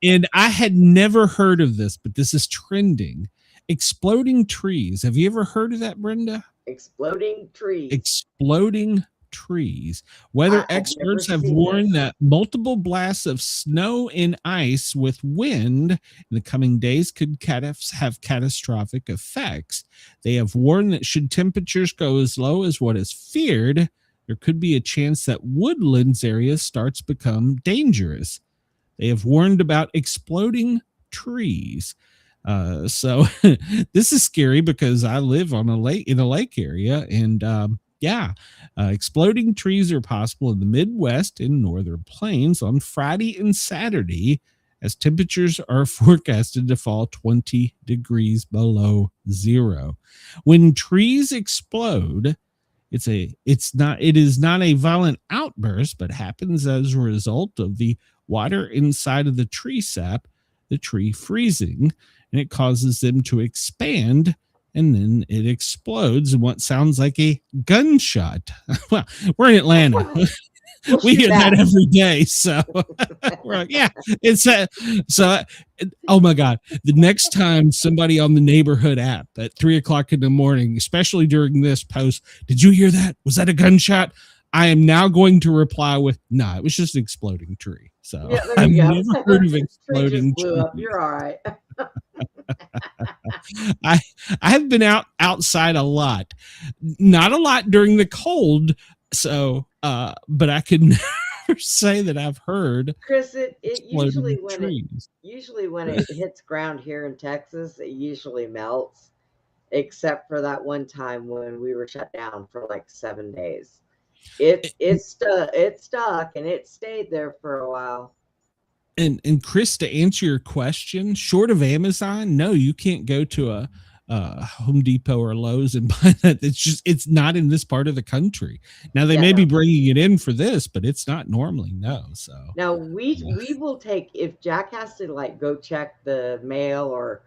And I had never heard of this, but this is trending. Exploding trees. Have you ever heard of that, Brenda? Exploding trees. Exploding trees. Weather experts have warned that multiple blasts of snow and ice with wind in the coming days could have catastrophic effects. They have warned that should temperatures go as low as what is feared, there could be a chance that woodlands areas starts to become dangerous. They have warned about exploding trees. So this is scary because I live on a lake area, and exploding trees are possible in the Midwest and northern plains on Friday and Saturday, as temperatures are forecasted to fall 20 degrees below zero. When trees explode, it is not a violent outburst, but happens as a result of the water inside of the tree sap, the tree freezing, and it causes them to expand, and then it explodes in what sounds like a gunshot. Well, we're in Atlanta. We hear that every day. So we're like, oh my God. The next time somebody on the neighborhood app at 3:00 in the morning, especially during this post, did you hear that? Was that a gunshot? I am now going to reply with, no, it was just an exploding tree. So I've never heard of exploding tree. You're all right. I have been outside a lot, not a lot during the cold. So, but I could never say that I've heard. Chris, it usually trees. when it hits ground here in Texas, it usually melts, except for that one time when we were shut down for like 7 days. It stuck and it stayed there for a while. And Chris, to answer your question, short of Amazon, no, you can't go to a Home Depot or Lowe's and buy that. It's not in this part of the country. Now they may be bringing it in for this, but it's not normally. No. So now we will take, if Jack has to like go check the mail or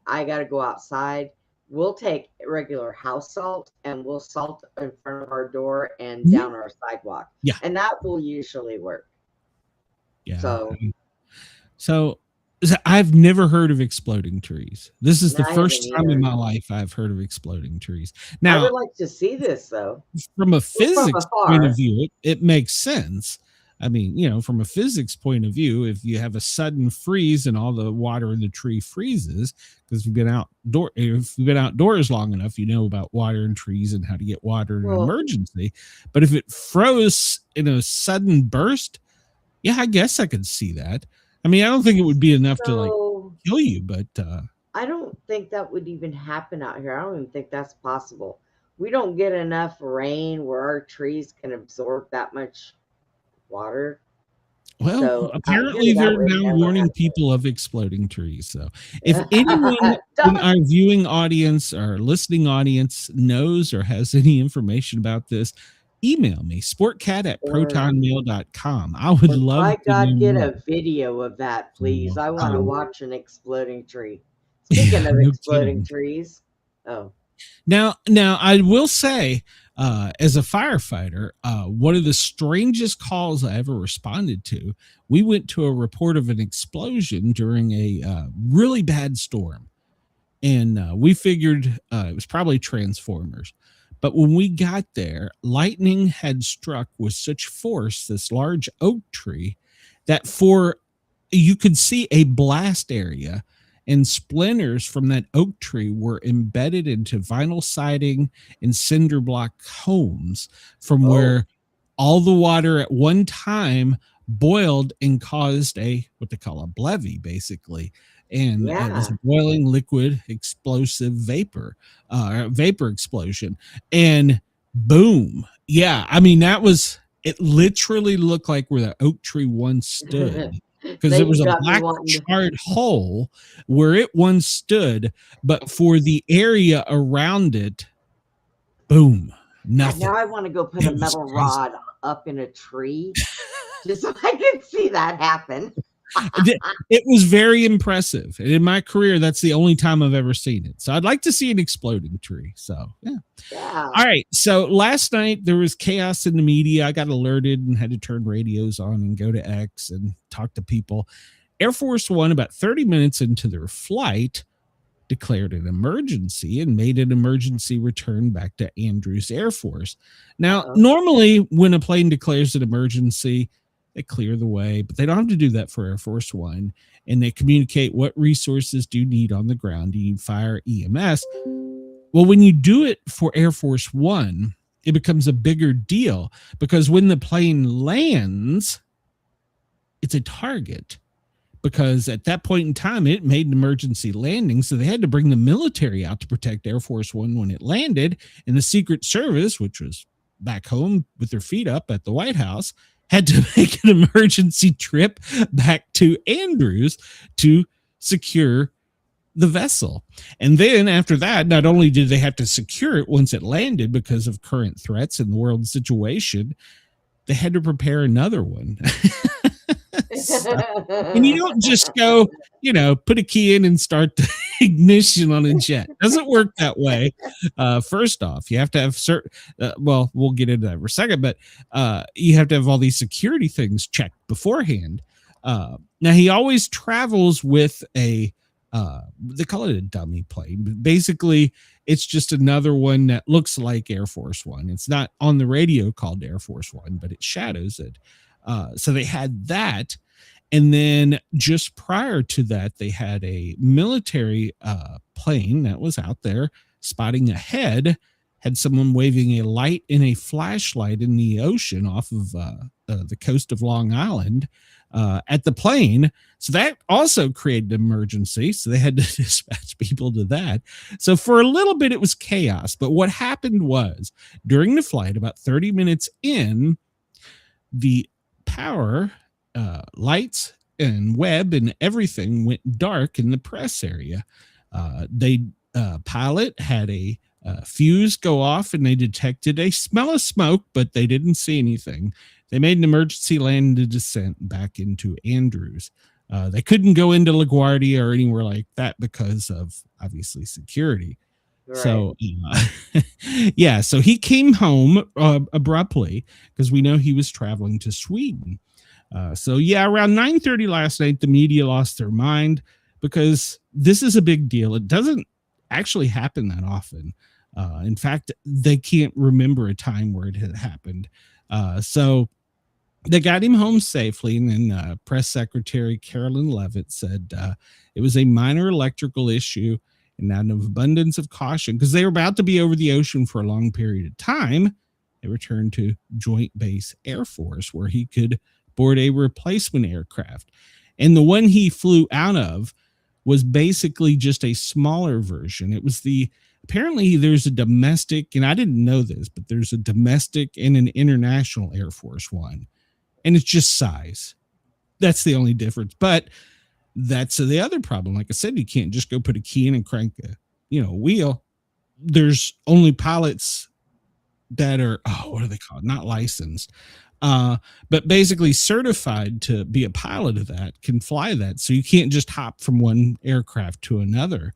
I got to go outside, we'll take regular house salt and we'll salt in front of our door and down our sidewalk. Yeah. And that will usually work. Yeah. So I've never heard of exploding trees. This is the first time in my life I've heard of exploding trees. Now, I would like to see this, though. From a physics point of view, it makes sense. I mean, from a physics point of view, if you have a sudden freeze and all the water in the tree freezes, because if you've been outdoors long enough, you know about water in trees and how to get water in an emergency. But if it froze in a sudden burst, yeah, I guess I could see that. I mean, I don't think it would be enough to like kill you, but I don't think that would even happen out here. I don't even think that's possible. We don't get enough rain where our trees can absorb that much water. Well, so apparently they're now warning people of exploding trees. So if anyone in our viewing audience or listening audience knows or has any information about this, email me, sportcat@protonmail.com. I would love by to God, get more. a video of that, please. I want to watch an exploding tree. Speaking of exploding trees. Oh. Now I will say, as a firefighter, one of the strangest calls I ever responded to, we went to a report of an explosion during a really bad storm. And we figured it was probably transformers. But when we got there, lightning had struck with such force this large oak tree that you could see a blast area, and splinters from that oak tree were embedded into vinyl siding and cinder block homes from where all the water at one time boiled and caused what they call a blevy, basically. And it was a boiling liquid explosive vapor explosion, and boom. Yeah. I mean, it literally looked like where the oak tree once stood, because there was a black charred hole where it once stood, but for the area around it, boom, nothing. Now I want to go put a metal rod up in a tree just so I can see that happen. It was very impressive. And in my career, that's the only time I've ever seen it. So I'd like to see an exploding tree. So, yeah. All right. So last night there was chaos in the media. I got alerted and had to turn radios on and go to X and talk to people. Air Force One, about 30 minutes into their flight, declared an emergency and made an emergency return back to Andrews Air Force. Now, normally when a plane declares an emergency, they clear the way, but they don't have to do that for Air Force One. And they communicate what resources do you need on the ground. Do you need fire, EMS? Well, when you do it for Air Force One, it becomes a bigger deal, because when the plane lands, it's a target, because at that point in time, it made an emergency landing. So they had to bring the military out to protect Air Force One when it landed. And the Secret Service, which was back home with their feet up at the White House, had to make an emergency trip back to Andrews to secure the vessel. And then after that, not only did they have to secure it once it landed because of current threats in the world situation, they had to prepare another one. And you don't just go, put a key in and start the ignition on a jet. It doesn't work that way. First off, you have to have certain, we'll get into that for a second, but you have to have all these security things checked beforehand. Now, he always travels with they call it a dummy plane, but basically it's just another one that looks like Air Force One. It's not on the radio called Air Force One, but it shadows it. So they had that. And then just prior to that, they had a military plane that was out there spotting ahead had someone waving a light and a flashlight in the ocean off of the coast of Long Island at the plane. So that also created an emergency. So they had to dispatch people to that. So for a little bit, it was chaos. But what happened was during the flight, about 30 minutes in, the power, lights, and web and everything went dark in the press area. Pilot had a fuse go off, and they detected a smell of smoke, but they didn't see anything. They made an emergency land and descent back into Andrews. They couldn't go into LaGuardia or anywhere like that because of obviously security. Right. So, yeah, so he came home abruptly because we know he was traveling to Sweden. So, yeah, around 9:30 last night, the media lost their mind because this is a big deal. It doesn't actually happen that often. In fact, they can't remember a time where it had happened. So they got him home safely, and then Press Secretary Carolyn Levitt said it was a minor electrical issue, and out of abundance of caution, because they were about to be over the ocean for a long period of time, they returned to Joint Base Air Force, where he could board a replacement aircraft. And the one he flew out of was basically just a smaller version. It was apparently there's a domestic, and I didn't know this, but there's a domestic and an international Air Force One. And it's just size. That's the only difference. But that's the other problem. Like I said, you can't just go put a key in and crank a wheel. There's only pilots that are, what are they called? Not licensed. But basically certified to be a pilot of that, can fly that. So you can't just hop from one aircraft to another.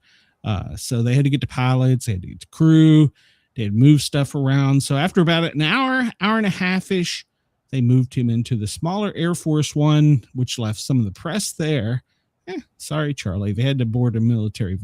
So they had to get the pilots, they had to get the crew, they had to move stuff around. So after about an hour and a half-ish, they moved him into the smaller Air Force One, which left some of the press there. Sorry, Charlie. They had to board a military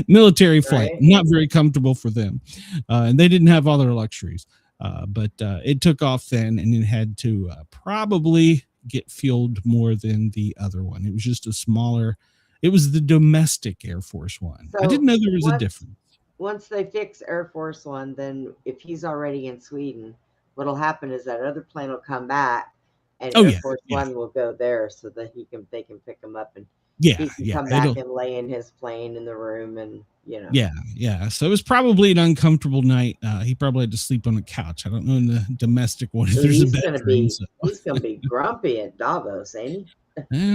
military flight. Right. Not very comfortable for them. And they didn't have all their luxuries. But it took off then, and it had to probably get fueled more than the other one. It was just a smaller, it was the domestic Air Force One. So I didn't know there was a difference. Once they fix Air Force One, then if he's already in Sweden, what'll happen is that other plane will come back, and Air Force One will go there so that they can pick him up, and he can come back and lay in his plane in the room, and Yeah. So it was probably an uncomfortable night. He probably had to sleep on the couch. I don't know in the domestic one if there's a bedroom. He's gonna be grumpy at Davos, ain't he?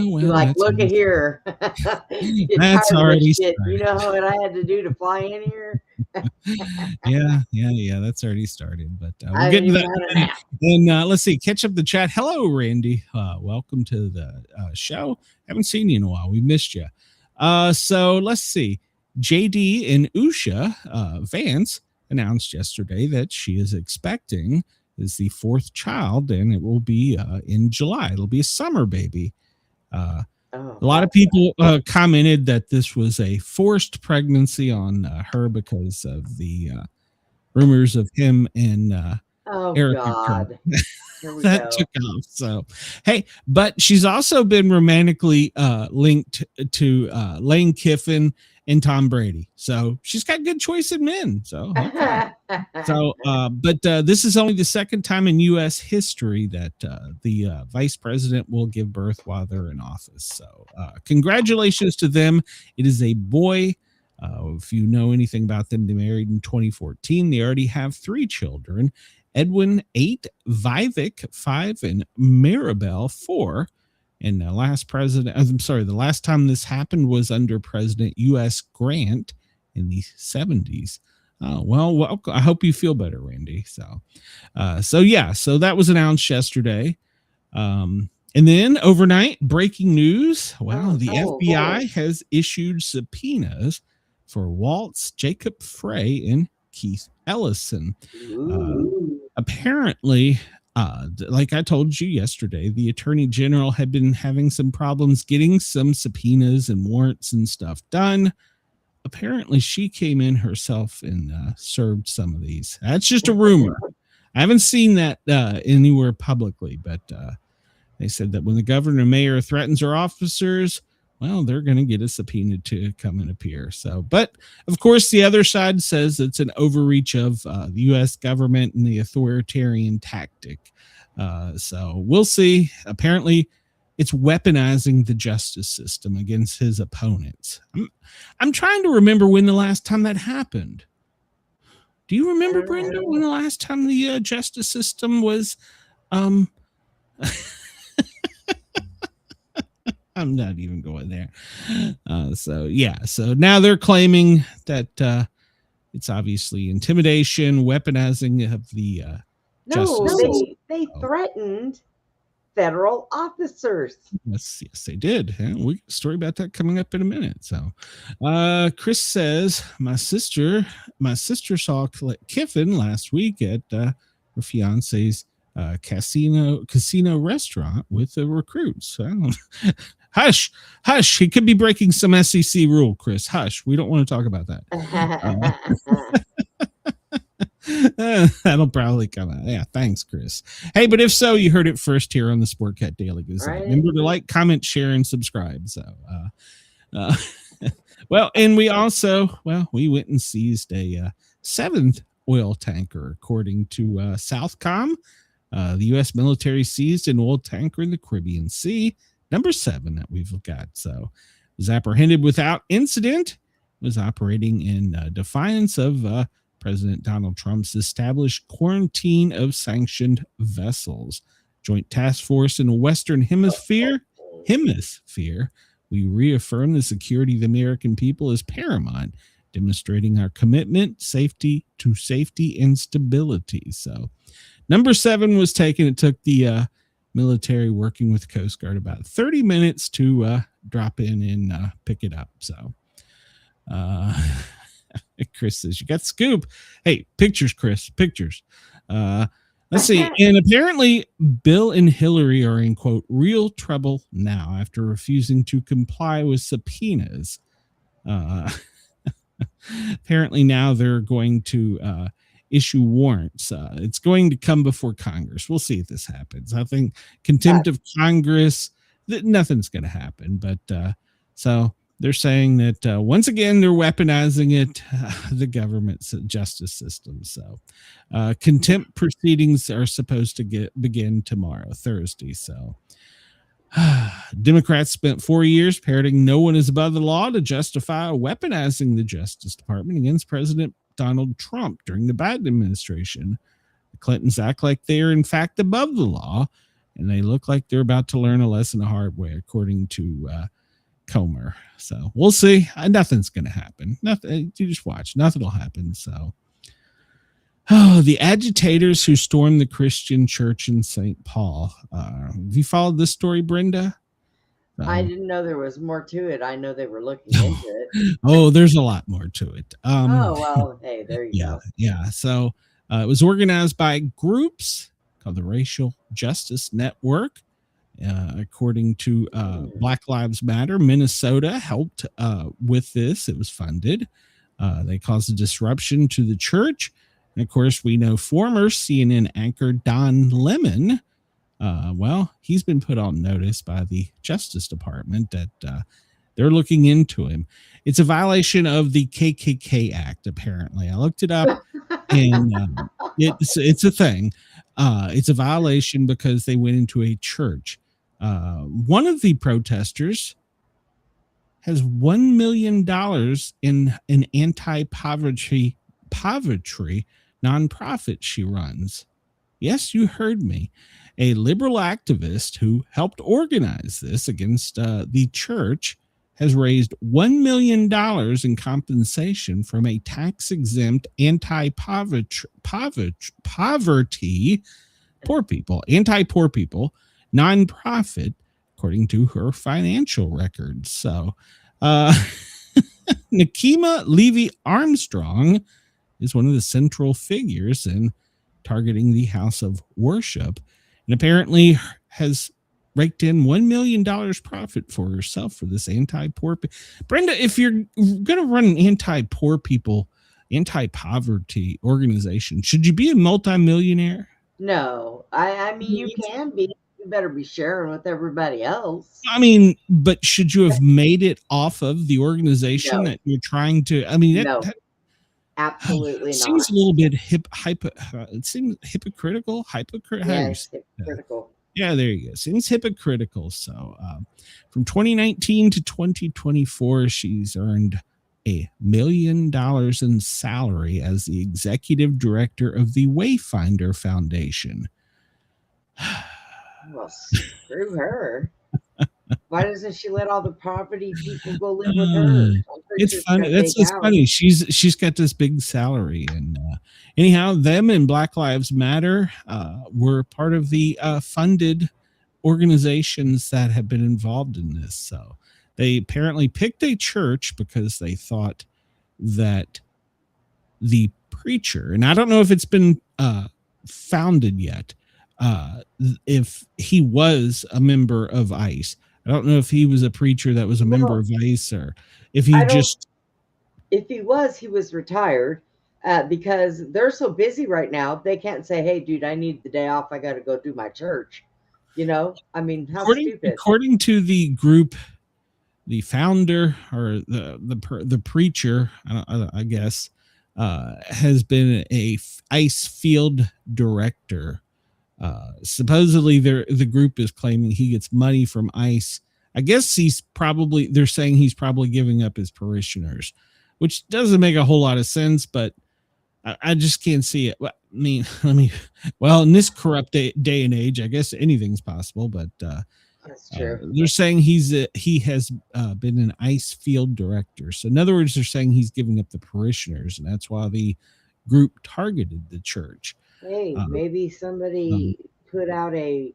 Well, like, look at here. That's already started. You know what I had to do to fly in here? Yeah. That's already started. But we'll get to that. And let's see. Catch up the chat. Hello, Randy. Welcome to the show. Haven't seen you in a while. We missed you. So let's see. JD and Usha, Vance, announced yesterday that she is expecting the fourth child, and it will be in July. It'll be a summer baby. A lot of people commented that this was a forced pregnancy on her because of the rumors of him and Erica. God. That took off. So, hey, but she's also been romantically linked to Lane Kiffin and Tom Brady. So she's got good choice in men. So, but this is only the second time in U.S. history that the vice president will give birth while they're in office. So congratulations to them. It is a boy. If you know anything about them, they married in 2014. They already have 3 children. Edwin 8, Vivek 5, and Maribel 4. And the last time this happened was under President U.S. Grant in the 70s. Well, I hope you feel better, Randy. So that was announced yesterday. And then overnight, breaking news. Well, the FBI has issued subpoenas for Walz, Jacob Frey, and Keith Ellison. Apparently, like I told you yesterday, the Attorney General had been having some problems getting some subpoenas and warrants and stuff done. Apparently, she came in herself and served some of these. That's just a rumor. I haven't seen that anywhere publicly, but they said that when the governor or mayor threatens our officers well, they're going to get a subpoena to come and appear. So, but of course, the other side says it's an overreach of the U.S. government and the authoritarian tactic. So we'll see. Apparently, it's weaponizing the justice system against his opponents. I'm trying to remember when the last time that happened. Do you remember, Brenda, when the last time the justice system was I'm not even going there. So now they're claiming that it's obviously intimidation, weaponizing of the justice. They threatened federal officers. Yes, they did. Yeah, we got a story about that coming up in a minute. So Chris says, my sister saw Kiffin last week at her fiance's casino restaurant with the recruits. Hush. He could be breaking some SEC rule, Chris. Hush. We don't want to talk about that. That'll probably come out. Yeah, thanks, Chris. Hey, but if so, you heard it first here on the Sportcat Daily Gazette. Right. Remember to like, comment, share, and subscribe. So, well, and we went and seized a seventh oil tanker, according to SOUTHCOM. The U.S. military seized an oil tanker in the Caribbean Sea, number 7 that we've got. So, was apprehended without incident. Was operating in defiance of President Donald Trump's established quarantine of sanctioned vessels. Joint Task Force in the Western Hemisphere. We reaffirm the security of the American people is paramount, demonstrating our commitment, safety and stability. So, number 7 was taken. It took the military working with Coast Guard about 30 minutes to drop in and pick it up. So, Chris says, you got the scoop. Hey, pictures, Chris, pictures. Let's see. And apparently Bill and Hillary are in, quote, real trouble now after refusing to comply with subpoenas. Apparently now they're going to issue warrants. It's going to come before Congress. We'll see if this happens. I think contempt of Congress, nothing's going to happen. But so they're saying that once again, they're weaponizing it, the government's justice system. So contempt proceedings are supposed to begin tomorrow, Thursday. So Democrats spent 4 years parroting no one is above the law to justify weaponizing the Justice Department against President Donald Trump during the Biden administration. The Clintons act like they are in fact above the law, and they look like they're about to learn a lesson the hard way, according to Comer. So we'll see. Nothing's going to happen. Nothing. You just watch. Nothing will happen. So, the agitators who stormed the Christian church in St. Paul. Have you followed this story, Brenda? I didn't know there was more to it. I know they were looking into it. Oh, there's a lot more to it. Hey, there you go. Yeah. So it was organized by groups called the Racial Justice Network. According to Black Lives Matter, Minnesota helped with this. It was funded. They caused a disruption to the church. And of course, we know former CNN anchor Don Lemon. He's been put on notice by the Justice Department that they're looking into him. It's a violation of the KKK Act, apparently. I looked it up, and it's a thing. It's a violation because they went into a church. One of the protesters has $1 million in an anti-poverty nonprofit she runs. Yes, you heard me. A liberal activist who helped organize this against the church has raised $1 million in compensation from a tax-exempt anti-poor people nonprofit, according to her financial records. So, Nakima Levy Armstrong is one of the central figures in targeting the house of worship, and apparently has raked in $1 million profit for herself for this anti-poor. Brenda, if you're going to run an anti-poverty organization, should you be a multimillionaire? No, I mean, you can be, better be sharing with everybody else. I mean, but should you have made it off of the organization that you're trying to? I mean, Absolutely not. Seems a little bit it seems hypocritical. Yes, hypocritical. Yeah, there you go. Seems hypocritical. So, from 2019 to 2024, she's earned $1 million in salary as the executive director of the Wayfinder Foundation. Well, screw her. Why doesn't she let all the property people go live with her? It's funny. That's just funny. She's got this big salary, and anyhow, them and Black Lives Matter were part of the funded organizations that have been involved in this. So they apparently picked a church because they thought that the preacher, and I don't know if it's been founded yet, if he was a member of ICE. I don't know if he was a preacher that was a member of ICE, or if he if he was retired, because they're so busy right now, they can't say, hey, dude, I need the day off. I got to go do my church. You know, I mean, how stupid. According to the group, the founder or the preacher, I guess, has been a ICE field director. Supposedly the group is claiming he gets money from ICE. I guess they're saying he's probably giving up his parishioners, which doesn't make a whole lot of sense, but I just can't see it. I mean, in this corrupt day and age, I guess anything's possible, but that's true. They're saying he has been an ICE field director. So in other words, they're saying he's giving up the parishioners, and that's why the group targeted the church. Hey, maybe somebody put out a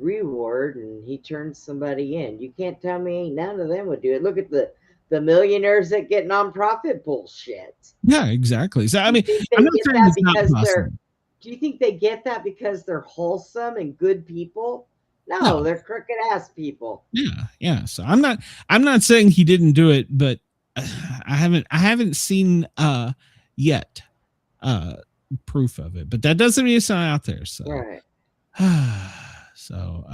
reward and he turned somebody in. You can't tell me ain't none of them would do it. Look at the millionaires that get nonprofit bullshit. Yeah, exactly. So I mean, I'm not saying it's not possible. Do you think they get that because they're wholesome and good people? No, they're crooked ass people. Yeah. So I'm not saying he didn't do it, but I haven't seen yet proof of it. But that doesn't mean it's not out there. So right. So,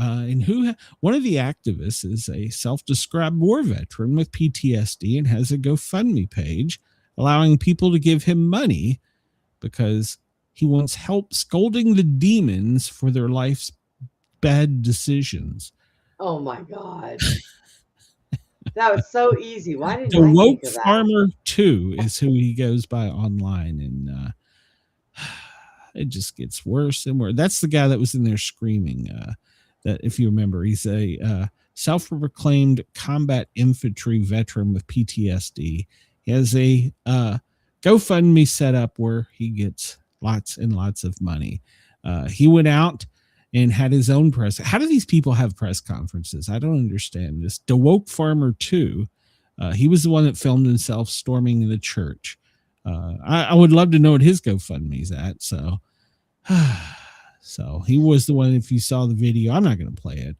one of the activists is a self-described war veteran with PTSD and has a GoFundMe page allowing people to give him money because he wants help scolding the demons for their life's bad decisions. Oh my God. That was so easy. Why didn't the I Woke think of that? Farmer 2 is who he goes by online, and it just gets worse and worse. That's the guy that was in there screaming. That, if you remember, he's a self-proclaimed combat infantry veteran with PTSD. He has a GoFundMe set up where he gets lots and lots of money. He went out and had his own press. How do these people have press conferences? I don't understand this. The Woke Farmer 2, he was the one that filmed himself storming the church. I would love to know what his GoFundMe's at. So, he was the one. If you saw the video, I'm not going to play it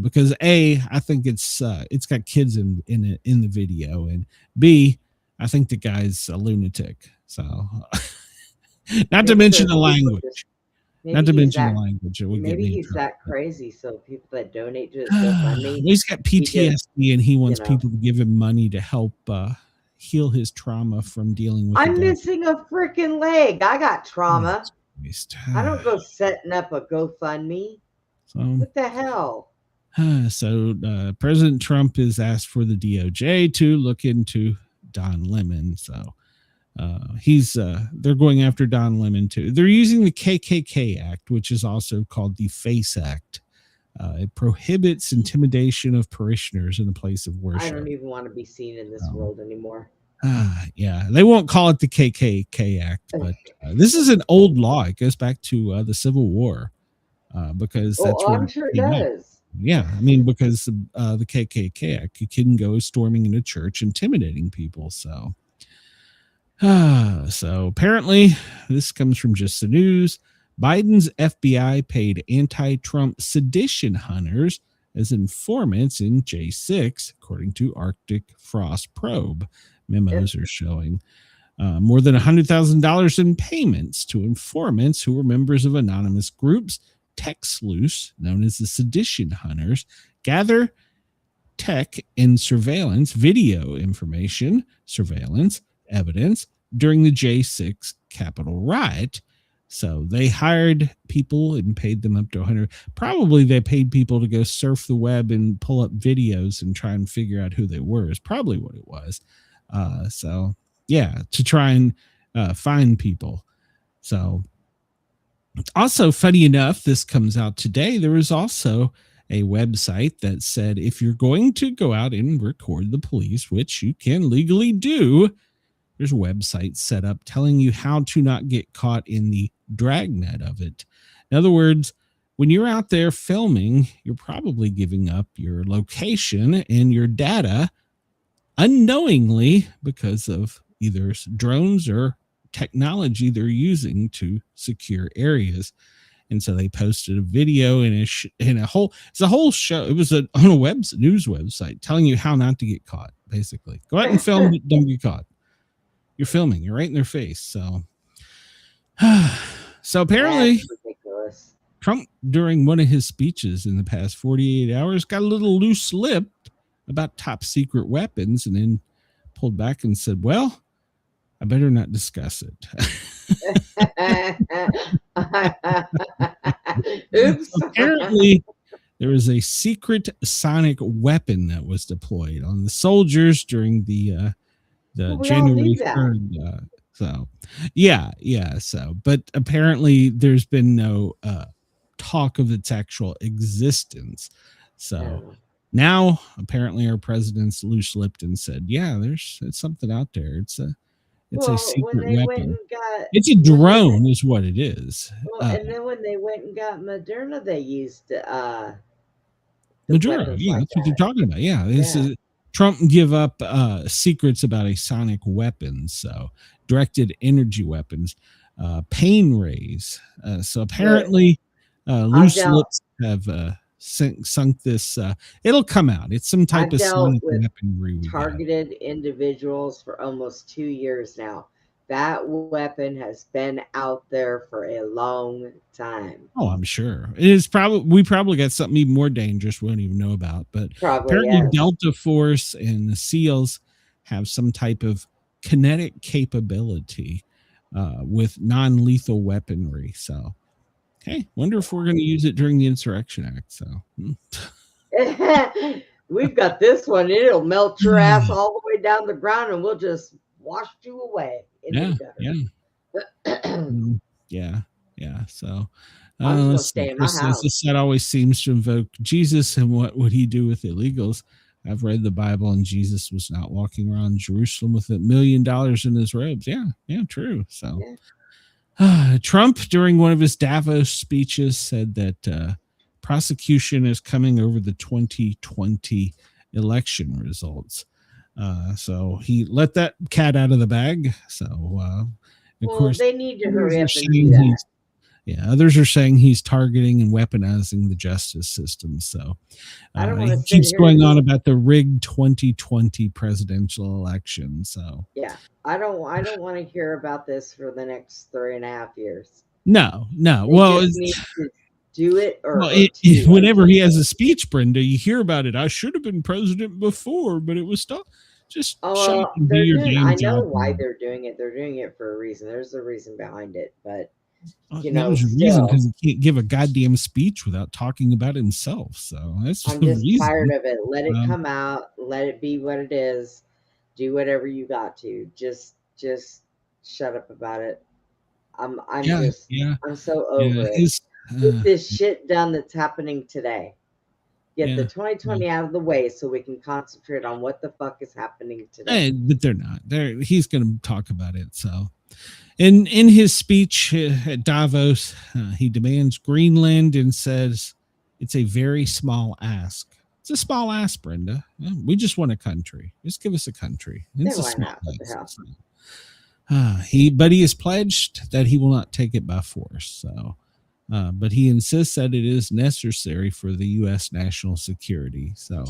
because I think it's got kids in the video, and B, I think the guy's a lunatic. So, not to mention the language. Not to mention the language. Maybe he's that crazy. So people that donate to his GoFundMe, he's got PTSD, and he wants people to give him money to help heal his trauma from dealing with. I'm missing a freaking leg. I got trauma. I don't go setting up a GoFundMe. So, what the hell? So President Trump has asked for the DOJ to look into Don Lemon. So they're going after Don Lemon too. They're using the KKK Act, which is also called the FACE Act. It prohibits intimidation of parishioners in the place of worship. I don't even want to be seen in this world anymore. Yeah, they won't call it the KKK Act, but this is an old law. It goes back to the Civil War because that's where I'm sure it does. Yeah, I mean, because the KKK Act, you couldn't go storming into church, intimidating people. So apparently, this comes from Just the News. Biden's FBI paid anti-Trump sedition hunters as informants in J6, according to Arctic Frost Probe. Memos are showing more than $100,000 in payments to informants who were members of anonymous groups tech sleuths known as the Sedition Hunters gather tech and surveillance video information, surveillance evidence during the J6 Capitol riot. So they hired people and paid them up to 100. Probably they paid people to go surf the web and pull up videos and try and figure out who they were is probably what it was. So yeah, to try and find people. So also, funny enough, this comes out today. There was also a website that said if you're going to go out and record the police, which you can legally do, there's a website set up telling you how to not get caught in the dragnet of it. In other words, when you're out there filming, you're probably giving up your location and your data unknowingly because of either drones or technology they're using to secure areas. And so they posted a video and it's a whole show. It was on a news website telling you how not to get caught. Basically, go out and film, but don't get caught. You're filming. You're right in their face. So, so apparently, Trump, during one of his speeches in the past 48 hours, got a little loose-lipped about top secret weapons, and then pulled back and said, "Well, I better not discuss it." Oops. Apparently, there was a secret sonic weapon that was deployed on the soldiers during the January 3rd. So, yeah. So, but apparently, there's been no talk of its actual existence. So now, apparently, our president's loose-lipped and said, "Yeah, it's something out there. It's a secret weapon. It's a drone, is what it is." Well, and then when they went and got Moderna, they used Moderna. Yeah, that's what they're talking about. Yeah, this is Trump give up secrets about a sonic weapon, so directed energy weapons, pain rays. So apparently, loose lips have sunk this. It'll come out. It's some type of sonic weaponry. Targeted individuals for almost 2 years now. That weapon has been out there for a long time. Oh, I'm sure it is. We probably got something even more dangerous we don't even know about. But apparently, Delta Force and the SEALs have some type of kinetic capability with non-lethal weaponry. So, hey, wonder if we're going to use it during the Insurrection Act. So, we've got this one. It'll melt your ass all the way down the ground, and we'll just wash you away. Yeah. So, that always seems to invoke Jesus, and what would he do with illegals? I've read the Bible, and Jesus was not walking around Jerusalem with $1 million in his robes. Yeah, true. So, Trump, during one of his Davos speeches, said that prosecution is coming over the 2020 election results. So he let that cat out of the bag. So, of course, they need to hurry up and do that. Others are saying he's targeting and weaponizing the justice system. So he keeps going on about the rigged 2020 presidential election. So I don't want to hear about this for the next 3.5 years. No. Well, need to do it whenever he has a speech, Brenda, you hear about it. I should have been president before, but it was just I know why they're doing it. They're doing it for a reason. There's a reason behind it, but there's a reason, because he can't give a goddamn speech without talking about himself. So that's I'm just tired of it. Let it come out. Let it be what it is. Do whatever you got to. Just shut up about it. I'm so over it. Get this shit done that's happening today. Get the 2020 out of the way so we can concentrate on what the fuck is happening today. But they're not. He's going to talk about it. So, in his speech at Davos, he demands Greenland and says it's a very small ask. It's a small ask, Brenda. We just want a country. Just give us a country. It's a small ask. But he has pledged that he will not take it by force. So. But he insists that it is necessary for the U.S. national security. So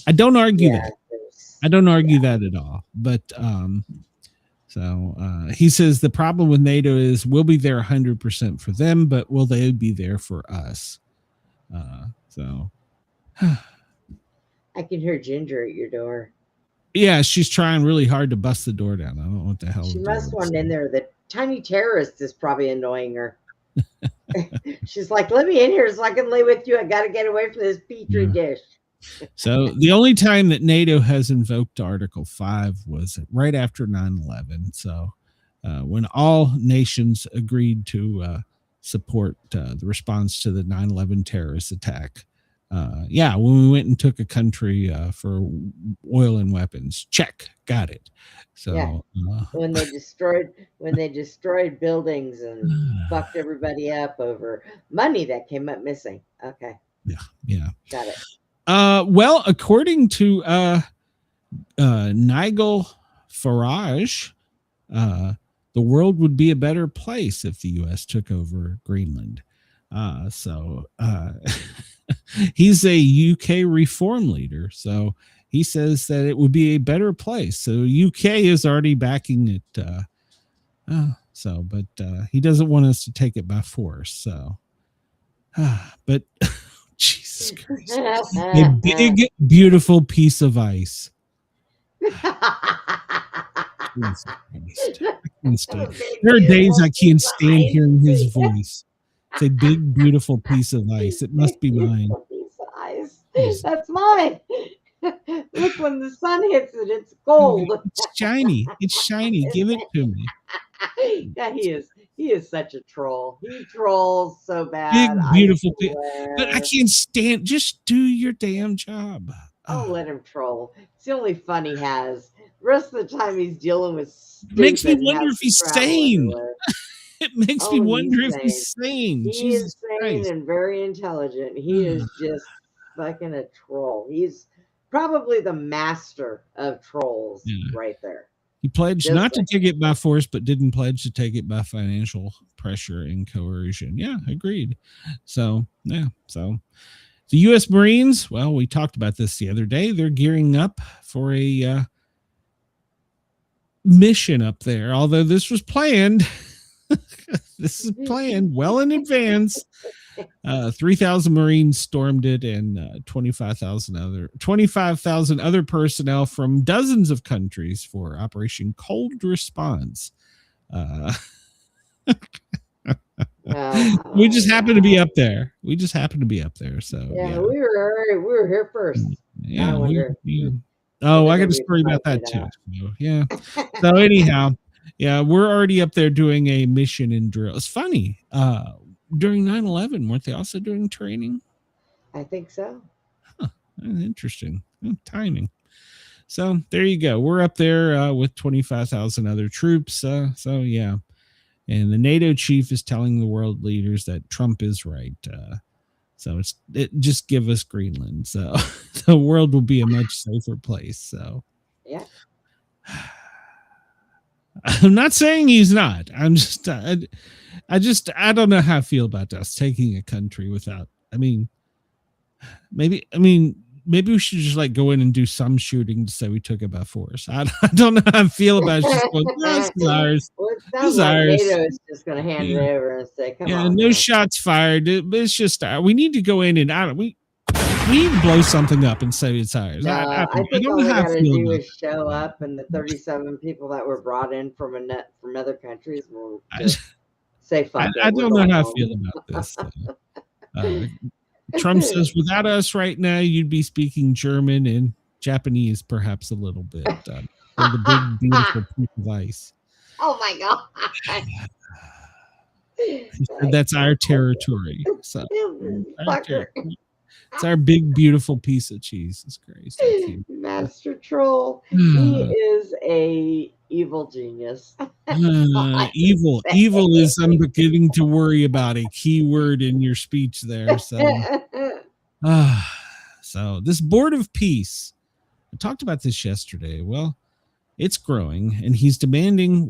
I don't argue that. I don't argue that at all. But So he says the problem with NATO is we'll be there 100% for them, but will they be there for us? So I can hear Ginger at your door. Yeah, she's trying really hard to bust the door down. I don't know what the hell. She must want in there. The tiny terrorist is probably annoying her. She's like, let me in here so I can lay with you. I got to get away from this petri dish. So the only time that NATO has invoked Article 5 was right after 9/11. So when all nations agreed to support the response to the 9/11 terrorist attack. When we went and took a country for oil and weapons, check, got it. So when they destroyed buildings and fucked everybody up over money that came up missing. Okay. Yeah. Got it. Well, according to Nigel Farage, the world would be a better place if the U.S. took over Greenland. He's a UK reform leader, so he says that it would be a better place. So UK is already backing it. But he doesn't want us to take it by force. So, but Jesus Christ, a big, beautiful piece of ice. There are days I can't stand hearing his voice. It's a big, beautiful piece of ice. It must be mine. Piece of ice. That's mine. Look, when the sun hits it, it's gold. It's shiny. It's shiny. Give it to me. Yeah, he is such a troll. He trolls so bad. Big, beautiful piece. But I can't stand. Just do your damn job. I'll let him troll. It's the only fun he has. The rest of the time, he's dealing with. Makes me wonder if he's sane. It makes me wonder if he's sane. He is sane and very intelligent. He is just fucking a troll. He's probably the master of trolls right there. He pledged not to take it by force, but didn't pledge to take it by financial pressure and coercion. Yeah, agreed. So, So the U.S. Marines, well, we talked about this the other day. They're gearing up for a mission up there, although this was planned. This is planned well in advance. 3,000 Marines stormed it, and 25,000 other personnel from dozens of countries for Operation Cold Response. We just happened to be up there. So we were here first. Yeah. I got a story about that too. Yeah. So anyhow. Yeah, we're already up there doing a mission and drill. It's funny. During 9/11, weren't they also doing training? I think so. Interesting. Timing. So there you go. We're up there with 25,000 other troops. And the NATO chief is telling the world leaders that Trump is right. So just give us Greenland. So the world will be a much safer place. So yeah. I'm not saying he's not. I'm just, I don't know how I feel about us taking a country without. Maybe we should just like go in and do some shooting to say we took it by force. I don't know how I feel about it. Just going, this is ours. Well, it sounds like NATO is just going to hand it over and say, "Come on." No shots fired. It's just we need to go in and we need to blow something up and say it's ours. I think all we got to do is show up, and the 37 people that were brought in from other countries will just say, "Fuck it." I don't know how I feel about this. Trump says, without us right now, you'd be speaking German and Japanese, perhaps a little bit. The big, beautiful piece of ice. Oh my God. That's our territory. So, it's our big, beautiful piece of cheese. It's crazy. Master troll. He is a evil genius. Evil is, I'm beginning to worry about a key word in your speech there. So this board of peace, I talked about this yesterday. Well, it's growing, and he's demanding,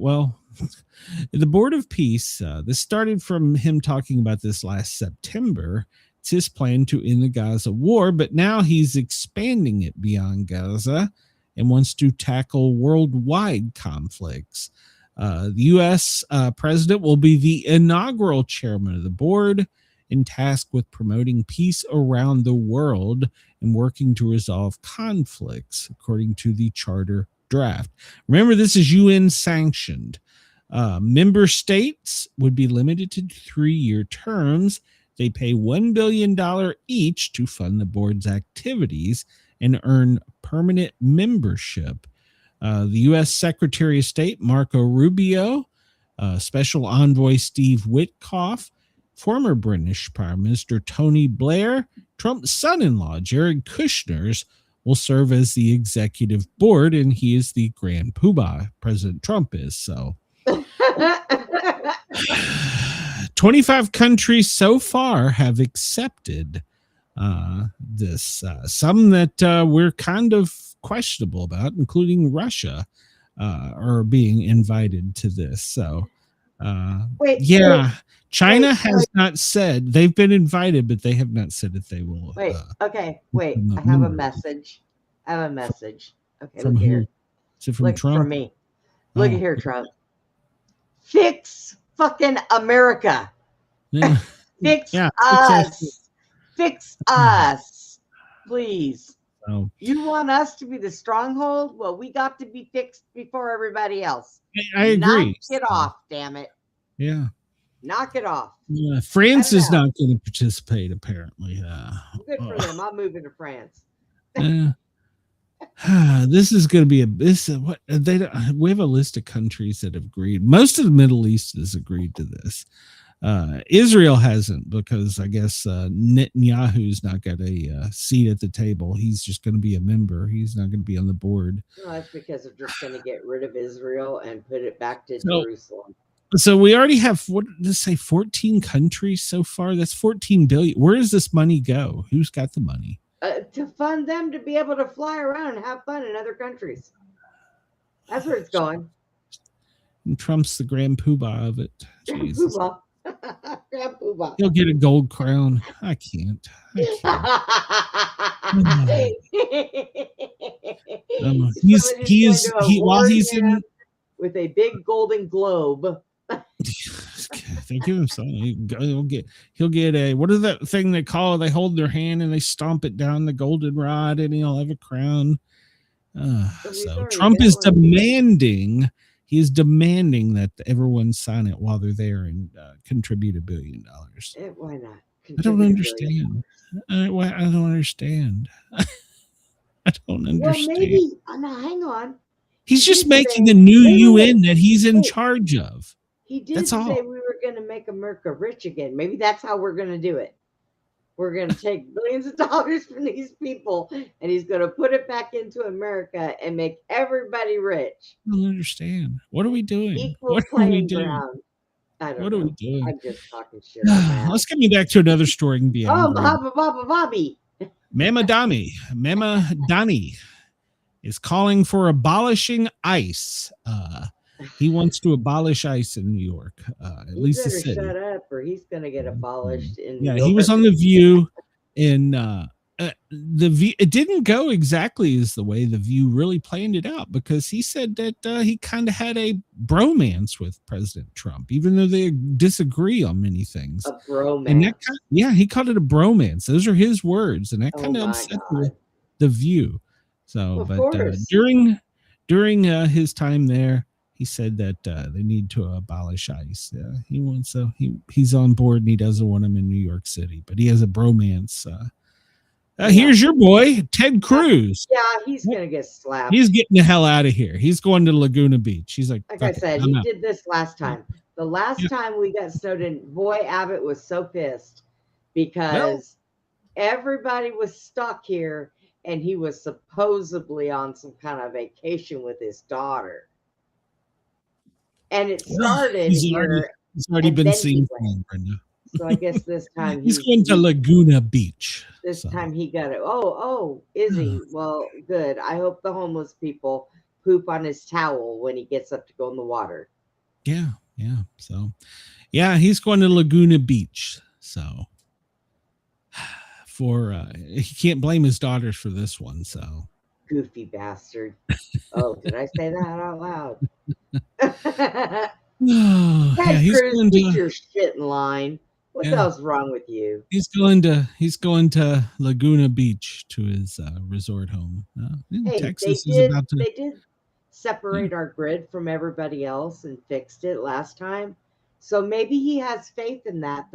the board of peace, this started from him talking about this last September. It's his plan to end the Gaza war, but now he's expanding it beyond Gaza and wants to tackle worldwide conflicts. The U.S. President will be the inaugural chairman of the board and tasked with promoting peace around the world and working to resolve conflicts, according to the charter draft. Remember, this is UN sanctioned. Member states would be limited to 3-year terms. They pay $1 billion each to fund the board's activities and earn permanent membership. The U.S. Secretary of State, Marco Rubio, Special Envoy Steve Witkoff, former British Prime Minister Tony Blair, Trump's son-in-law, Jared Kushner's, will serve as the executive board, and he is the grand poobah, President Trump is. So 25 countries so far have accepted this. Some that we're kind of questionable about, including Russia, are being invited to this. So China has not said. They've been invited, but they have not said that they will. I have a message. Okay, from look who? here. Is it from Look Trump? for me. Look at here, Trump. Fix fucking America. Yeah. Fix Yeah, us. Fix us. Please. Oh. You want us to be the stronghold? Well, we got to be fixed before everybody else. I agree. Knock it off, damn it. Yeah. Knock it off. Yeah. France is not going to participate, apparently. Good for them. I'm moving to France. This is going to be we have a list of countries that have agreed. Most of the Middle East has agreed to this. Israel hasn't, because I guess Netanyahu's not got a seat at the table. He's just going to be a member. He's not going to be on the board. No, that's because they're just going to get rid of Israel and put it back to Jerusalem. So we already have, what did this say, 14 countries so far? That's 14 billion. Where does this money go? Who's got the money? To fund them to be able to fly around and have fun in other countries. That's where it's going. And Trump's the grand poobah of it. Jesus. Poobah. Grand poobah. He'll get a gold crown. I can't. While he's in with a big golden globe. They give him something. He'll get a, what is that thing they call it? They hold their hand and they stomp it down the golden rod, and he'll have a crown. So Trump is demanding. He is demanding that everyone sign it while they're there and contribute $1 billion. Why not? I don't understand. I don't understand. I don't understand. Well, maybe. Hang on. He's just making a new UN that he's in charge of. He did say we were going to make America rich again. Maybe that's how we're going to do it. We're going to take billions of dollars from these people, and he's going to put it back into America and make everybody rich. I don't understand. What are we doing? Equal What are we playing doing? ground. I don't know. What are we doing? I'm just talking shit. Let's get me back to another story. Bobby. Mama Dani is calling for abolishing ICE. He wants to abolish ICE in New York, at least the city. Shut up, or he's going to get abolished. He was on The View, and the View. It didn't go exactly as the way The View really planned it out, because he said that he kind of had a bromance with President Trump, even though they disagree on many things. A bromance. And he called it a bromance. Those are his words, and that kind of upset the View. So, during his time there, he said that they need to abolish ICE. He wants he's on board, and he doesn't want him in New York City, but he has a bromance. Here's your boy, Ted Cruz. Yeah, he's gonna get slapped. He's getting the hell out of here. He's going to Laguna Beach. He's like I said, he did this last time. The last time we got snowed in, boy, Abbott was so pissed because everybody was stuck here, and he was supposedly on some kind of vacation with his daughter. And it started he's already been seen, Brenda. So I guess this time he's going to Laguna Beach. This time he got it. Oh, is he? Well, good. I hope the homeless people poop on his towel when he gets up to go in the water. Yeah. So, he's going to Laguna Beach. So, he can't blame his daughters for this one. So, goofy bastard. Oh, did I say that out loud? Oh, yeah, Ted he's Cruz, going get to. your shit in line. What the Yeah. hell's wrong with you? He's going to Laguna Beach to his resort home. Hey, Texas they is did. about to. They did separate our grid from everybody else and fixed it last time. So maybe he has faith in that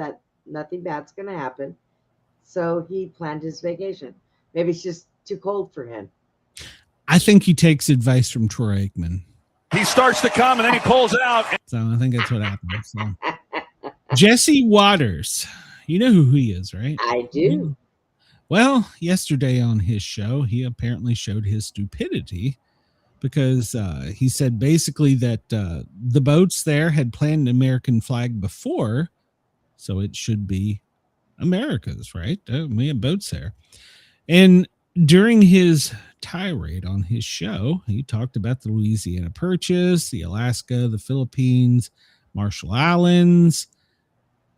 nothing bad's going to happen. So he planned his vacation. Maybe it's just too cold for him. I think he takes advice from Troy Aikman. He starts to come and then he pulls out. So I think that's what happened. So. Jesse Waters, you know who he is, right? I do. Well, yesterday on his show, he apparently showed his stupidity because he said basically that the boats there had planned an American flag before, so it should be America's, right? We have boats there. And during his tirade on his show, he talked about the Louisiana Purchase, the Alaska, the Philippines, Marshall Islands,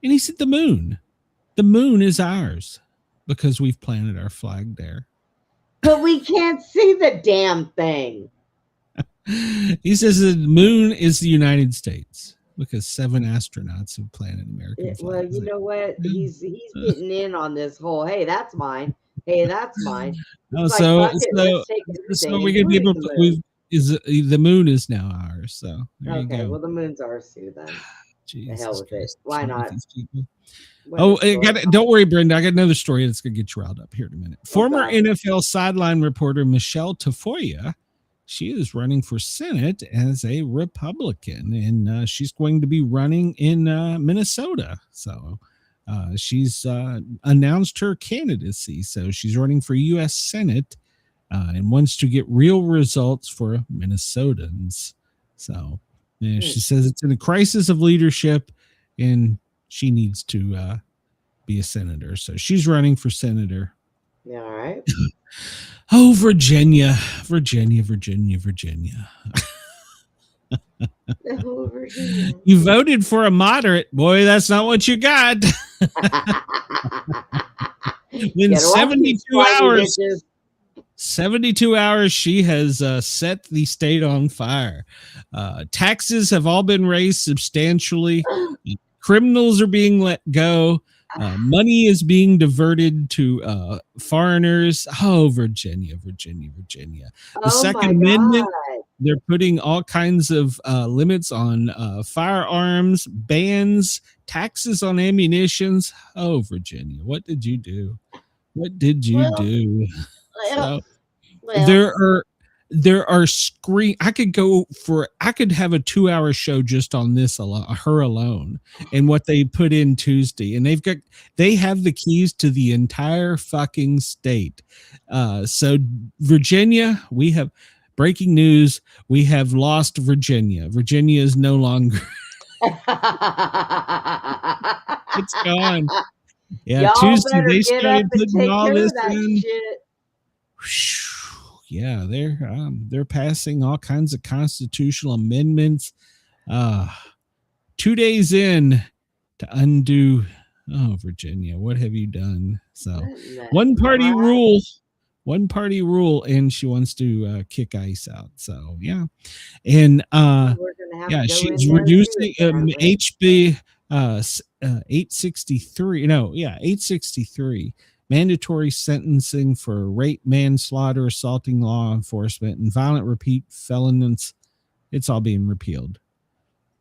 and he said the moon is ours because we've planted our flag there. But we can't see the damn thing. He says the moon is the United States because 7 astronauts have planted American flags. Well, you know what? He's getting in on this whole, hey, that's mine. Hey, that's mine. So we're gonna be able to. The moon is now ours. So there you go. Well, the moon's ours too. Then Jesus the hell with Christ. it. Why not? Don't worry, Brenda. I got another story that's gonna get you riled up here in a minute. Former NFL sideline reporter Michelle Tafoya, she is running for Senate as a Republican, and she's going to be running in Minnesota. So. She's announced her candidacy, so she's running for U.S. Senate and wants to get real results for Minnesotans. So she says it's in a crisis of leadership, and she needs to be a senator. So she's running for senator. Yeah, all right. Oh, Virginia. You voted for a moderate. Boy, that's not what you got. In 72 hours, she has set the state on fire. Taxes have all been raised substantially. Criminals are being let go. Money is being diverted to foreigners. Oh, Virginia. The Second Amendment, they're putting all kinds of limits on firearms, bans, taxes on ammunitions. Oh, Virginia, what did you do? Do? There are I could have a 2-hour show just on this her alone and what they put in Tuesday, and they have the keys to the entire fucking state. So Virginia, we have breaking news. We have lost Virginia. Virginia is no longer. It's gone. Yeah, y'all Tuesday they get started up and putting take all care this of that in. shit. Yeah, they're passing all kinds of constitutional amendments. 2 days in to undo. Oh, Virginia, what have you done? So one party rule, and she wants to kick ICE out. So yeah, and she's reducing HB 863. 863. Mandatory sentencing for rape, manslaughter, assaulting law enforcement, and violent repeat felons. It's all being repealed.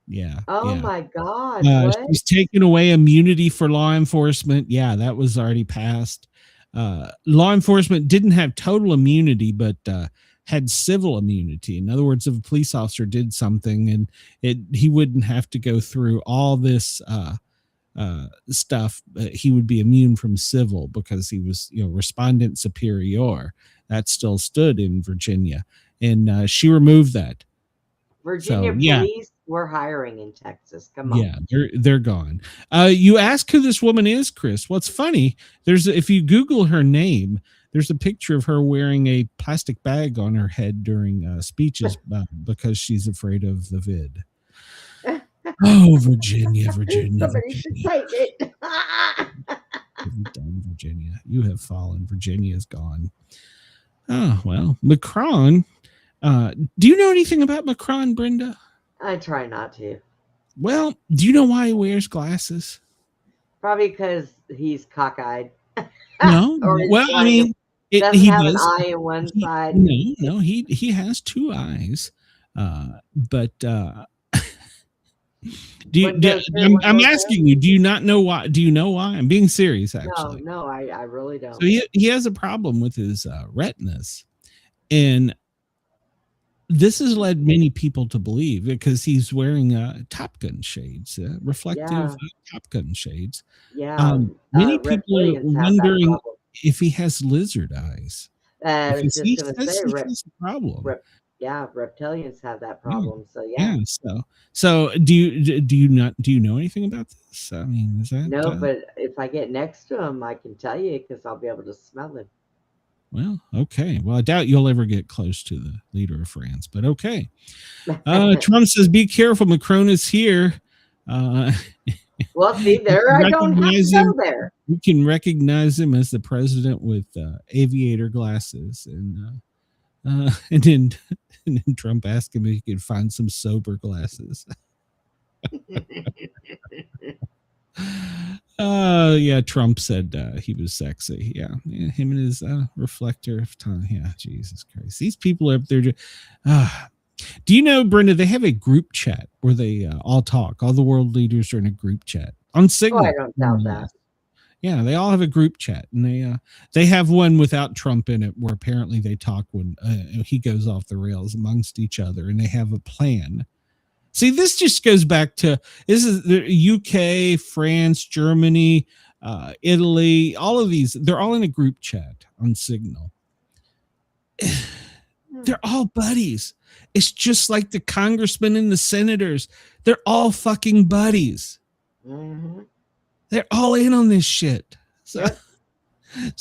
Yeah. My God. She's taken away immunity for law enforcement. Yeah, that was already passed. Law enforcement didn't have total immunity, but had civil immunity. In other words, if a police officer did something and he wouldn't have to go through all this stuff, he would be immune from civil because he was, respondent superior. That still stood in Virginia, and she removed that. Virginia police, we're hiring in Texas. Come on. Yeah, they're gone. You ask who this woman is, Chris. What's funny? If you Google her name, there's a picture of her wearing a plastic bag on her head during speeches because she's afraid of the vid. Oh, Virginia. Somebody should take it. What have you done, Virginia? You have fallen. Virginia is gone. Oh, well, Macron. Do you know anything about Macron, Brenda? I try not to. Well, do you know why he wears glasses? Probably because he's cockeyed. No. Well, I mean, doesn't he have does. an eye in one side. No, he has two eyes. But I'm asking you, do you not know why? Do you know why? I'm being serious, actually. No, I really don't. So he has a problem with his retinas. And this has led many people to believe, because he's wearing Top Gun shades, reflective Top Gun shades. Yeah. Many people are wondering if he has lizard eyes. I was just going to say, that's a problem. Reptilians have that problem. Yeah. So do you know anything about this? I mean, is that no? But if I get next to him, I can tell you, because I'll be able to smell him. Well, okay. Well, I doubt you'll ever get close to the leader of France, but okay. Trump says, "Be careful, Macron is here." Well, see, there I don't have to go there. You can recognize him as the president with aviator glasses, and then Trump asked him if he could find some sober glasses. Yeah, Trump said he was sexy. Yeah, him and his reflector of time. Yeah, Jesus Christ, these people are up there. Do you know, Brenda? They have a group chat where they all talk. All the world leaders are in a group chat on Signal. I don't doubt that. Yeah, they all have a group chat, and they have one without Trump in it, where apparently they talk when he goes off the rails amongst each other, and they have a plan. See, this just goes back to, this is the UK, France, Germany, Italy, all of these. They're all in a group chat on Signal. They're all buddies. It's just like the congressmen and the senators. They're all fucking buddies. Mm-hmm. They're all in on this shit. So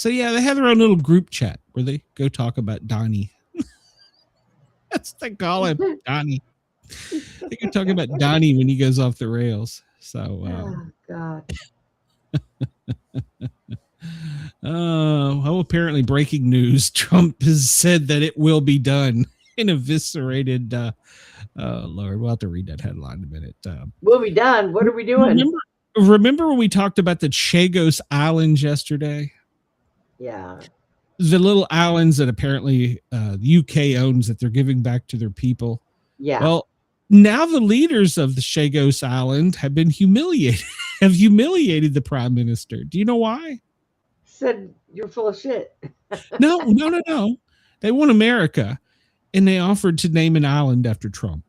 yeah, they have their own little group chat where they go talk about Donnie. That's what they call him, Donnie. They can talk about Donnie when he goes off the rails. So, oh God. Well, apparently, breaking news: Trump has said that it will be done. In eviscerated. Lord, we'll have to read that headline in a minute. We'll be done. What are we doing? Remember when we talked about the Chagos Islands yesterday? Yeah. The little islands that apparently the UK owns, that they're giving back to their people. Yeah. Well, now the leaders of the Chagos Island have been humiliated. Have humiliated the prime minister. Do you know why? Said you're full of shit. No. They want America, and they offered to name an island after Trump.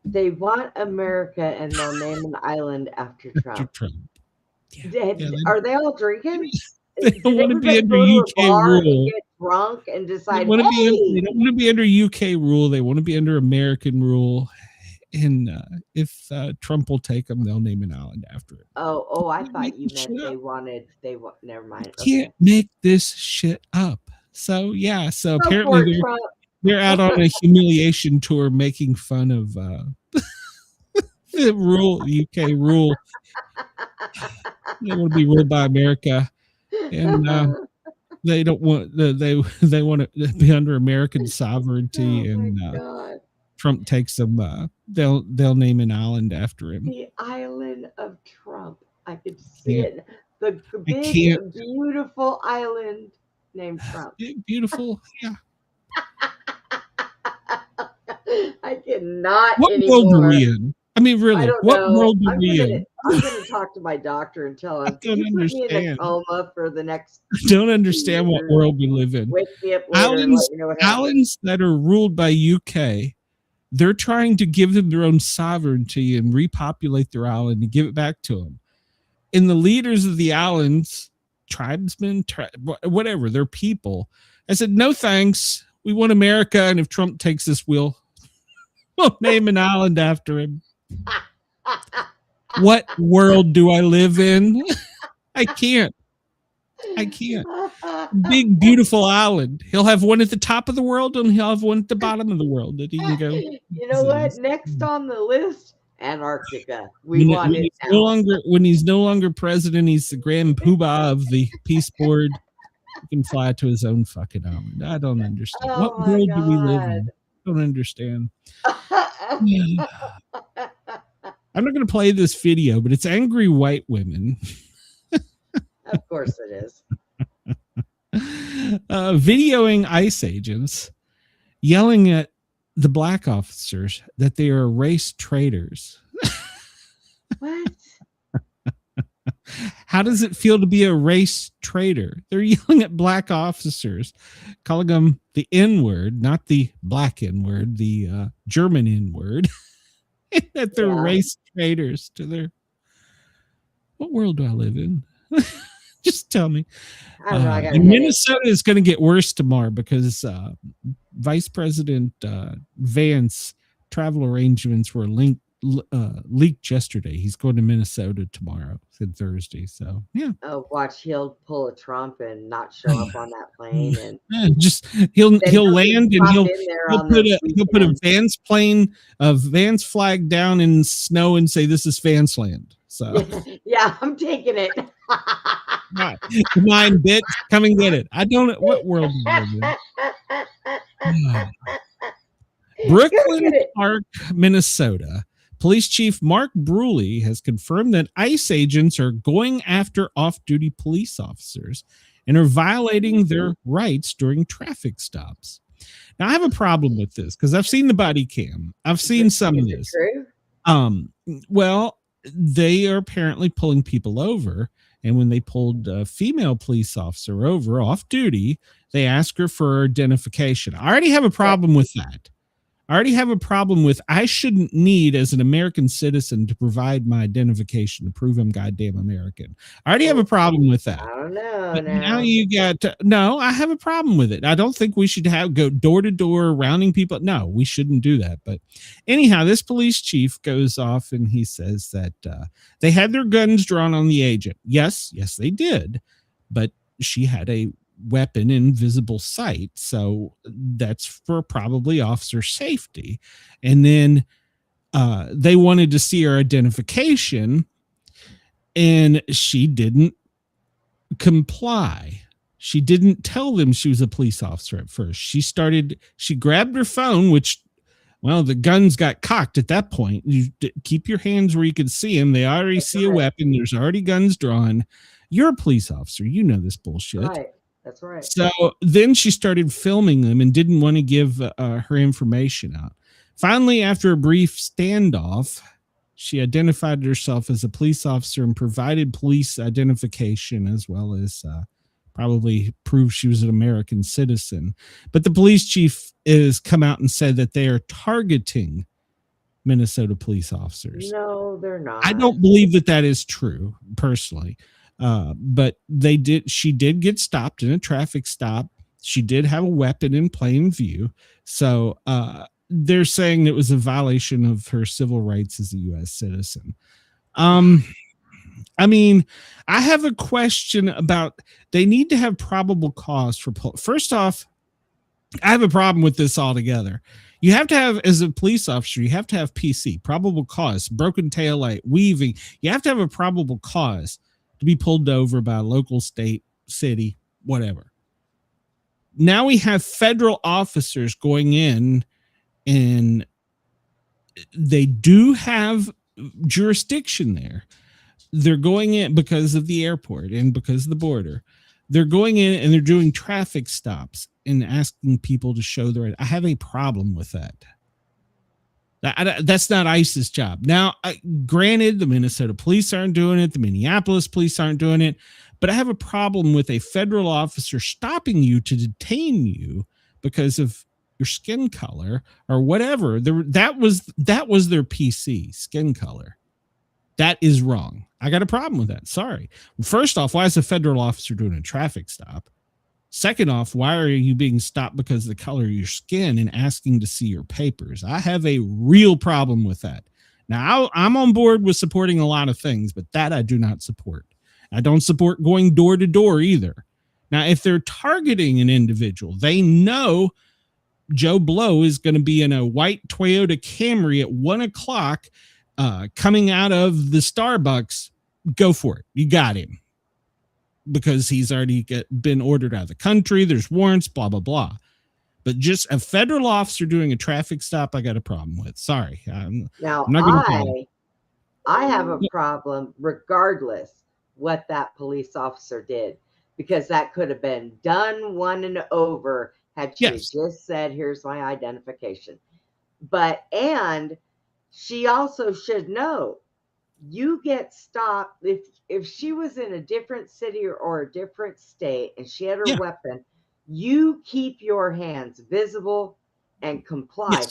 They want America, and they'll name an island after Trump. Are they all drinking? They don't want to be under UK rule. Get drunk and decide. They don't want to be under UK rule. They want to be under American rule. And if Trump will take them, they'll name an island after it. Oh! I thought you meant they want. Never mind. Can't make this shit up. So yeah. So apparently they're out on a humiliation tour, making fun of the UK rule. They want to be ruled by America, and they don't want they want to be under American sovereignty. And Trump takes them. They'll name an island after him. The island of Trump. I could see it. The big, beautiful island named Trump. Beautiful, yeah. I cannot. What anymore. world are we in? I mean, really, what world are we in? I'm going to talk to my doctor and tell him. Can you put me in a coma for the next. I don't understand what world we live in. Wake me up later and let me know what happens. Islands that are ruled by UK, they're trying to give them their own sovereignty and repopulate their island and give it back to them. And the leaders of the islands, tribesmen, whatever, they're people. I said, no thanks. We want America, and if Trump takes this, we'll name an island after him. What world do I live in? I can't. Big, beautiful island. He'll have one at the top of the world, and he'll have one at the bottom of the world that he can go. You know what? Next on the list, Antarctica. Want it now. When he's no longer president, he's the grand poobah of the peace board. He can fly to his own fucking island. I don't understand. Oh What my world do we live God. in? I don't understand. Yeah. I'm not going to play this video, but it's angry white women. Of course it is. Videoing ICE agents yelling at the black officers that they are race traitors. What? How does it feel to be a race traitor? They're yelling at black officers, calling them the N-word, not the black N-word, the German N-word, that they're race traitors to their... What world do I live in? Just tell me. I don't know, I and Minnesota is going to get worse tomorrow because Vice President Vance travel arrangements were leaked yesterday. He's going to Minnesota tomorrow and Thursday. So yeah. Oh, watch, he'll pull a Trump and not show up on that plane, and just he'll land and he'll put a Vance plane, a Vance flag down in snow and say this is Vance land. So yeah, I'm taking it. Come on, bitch, come and get it. I don't know what world you live in. Brooklyn Park, Minnesota. Police Chief Mark Bruley has confirmed that ICE agents are going after off-duty police officers and are violating their rights during traffic stops. Now, I have a problem with this because I've seen the body cam. I've seen some of this. True? Well, they are apparently pulling people over, and when they pulled a female police officer over off duty, they asked her for identification. I already have a problem with that. I shouldn't need, as an American citizen, to provide my identification to prove I'm goddamn American. I already have a problem with that. I don't know. But now you got I have a problem with it. I don't think we should go door to door rounding people. No, we shouldn't do that. But anyhow, this police chief goes off and he says that they had their guns drawn on the agent. Yes, they did. But she had a weapon in visible sight, so that's for probably officer safety. And then they wanted to see her identification, and she didn't comply. She didn't tell them she was a police officer at first. She grabbed her phone, which, well, the guns got cocked at that point. You keep your hands where you can see them. They already see a weapon. There's already guns drawn. You're a police officer. You know this bullshit. Right. That's right. So then she started filming them and didn't want to give her information out. Finally, after a brief standoff, she identified herself as a police officer and provided police identification, as well as probably proved she was an American citizen. But the police chief has come out and said that they are targeting Minnesota police officers. No, they're not. I don't believe that is true, personally. But she did get stopped in a traffic stop. She did have a weapon in plain view. So, they're saying it was a violation of her civil rights as a U.S. citizen. I mean, I have a question about, they need to have probable cause for, first off, I have a problem with this altogether. You have to have, as a police officer, you have to have PC, probable cause, broken taillight, weaving. You have to have a probable cause to be pulled over by a local, state, city, whatever. Now we have federal officers going in, and they do have jurisdiction there. They're going in because of the airport and because of the border. They're going in and they're doing traffic stops and asking people to show their. I have a problem with that. That's not ICE's job. Now, granted, the Minnesota police aren't doing it. The Minneapolis police aren't doing it. But I have a problem with a federal officer stopping you to detain you because of your skin color or whatever. That was their PC, skin color. That is wrong. I got a problem with that. Sorry. First off, why is a federal officer doing a traffic stop? Second off, why are you being stopped because of the color of your skin and asking to see your papers? I have a real problem with that. Now, I'm on board with supporting a lot of things, but that I do not support. I don't support going door to door either. Now, if they're targeting an individual, they know Joe Blow is going to be in a white Toyota Camry at 1 o'clock coming out of the Starbucks. Go for it. You got him. because he's already been ordered out of the country. There's warrants, blah, blah, blah. But just a federal officer doing a traffic stop, I got a problem with. Sorry. I'm not gonna I have a problem regardless what that police officer did, because that could have been done, one and over had she just said, here's my identification. And she also should know, you get stopped if she was in a different city or a different state and she had her weapon, you keep your hands visible and comply.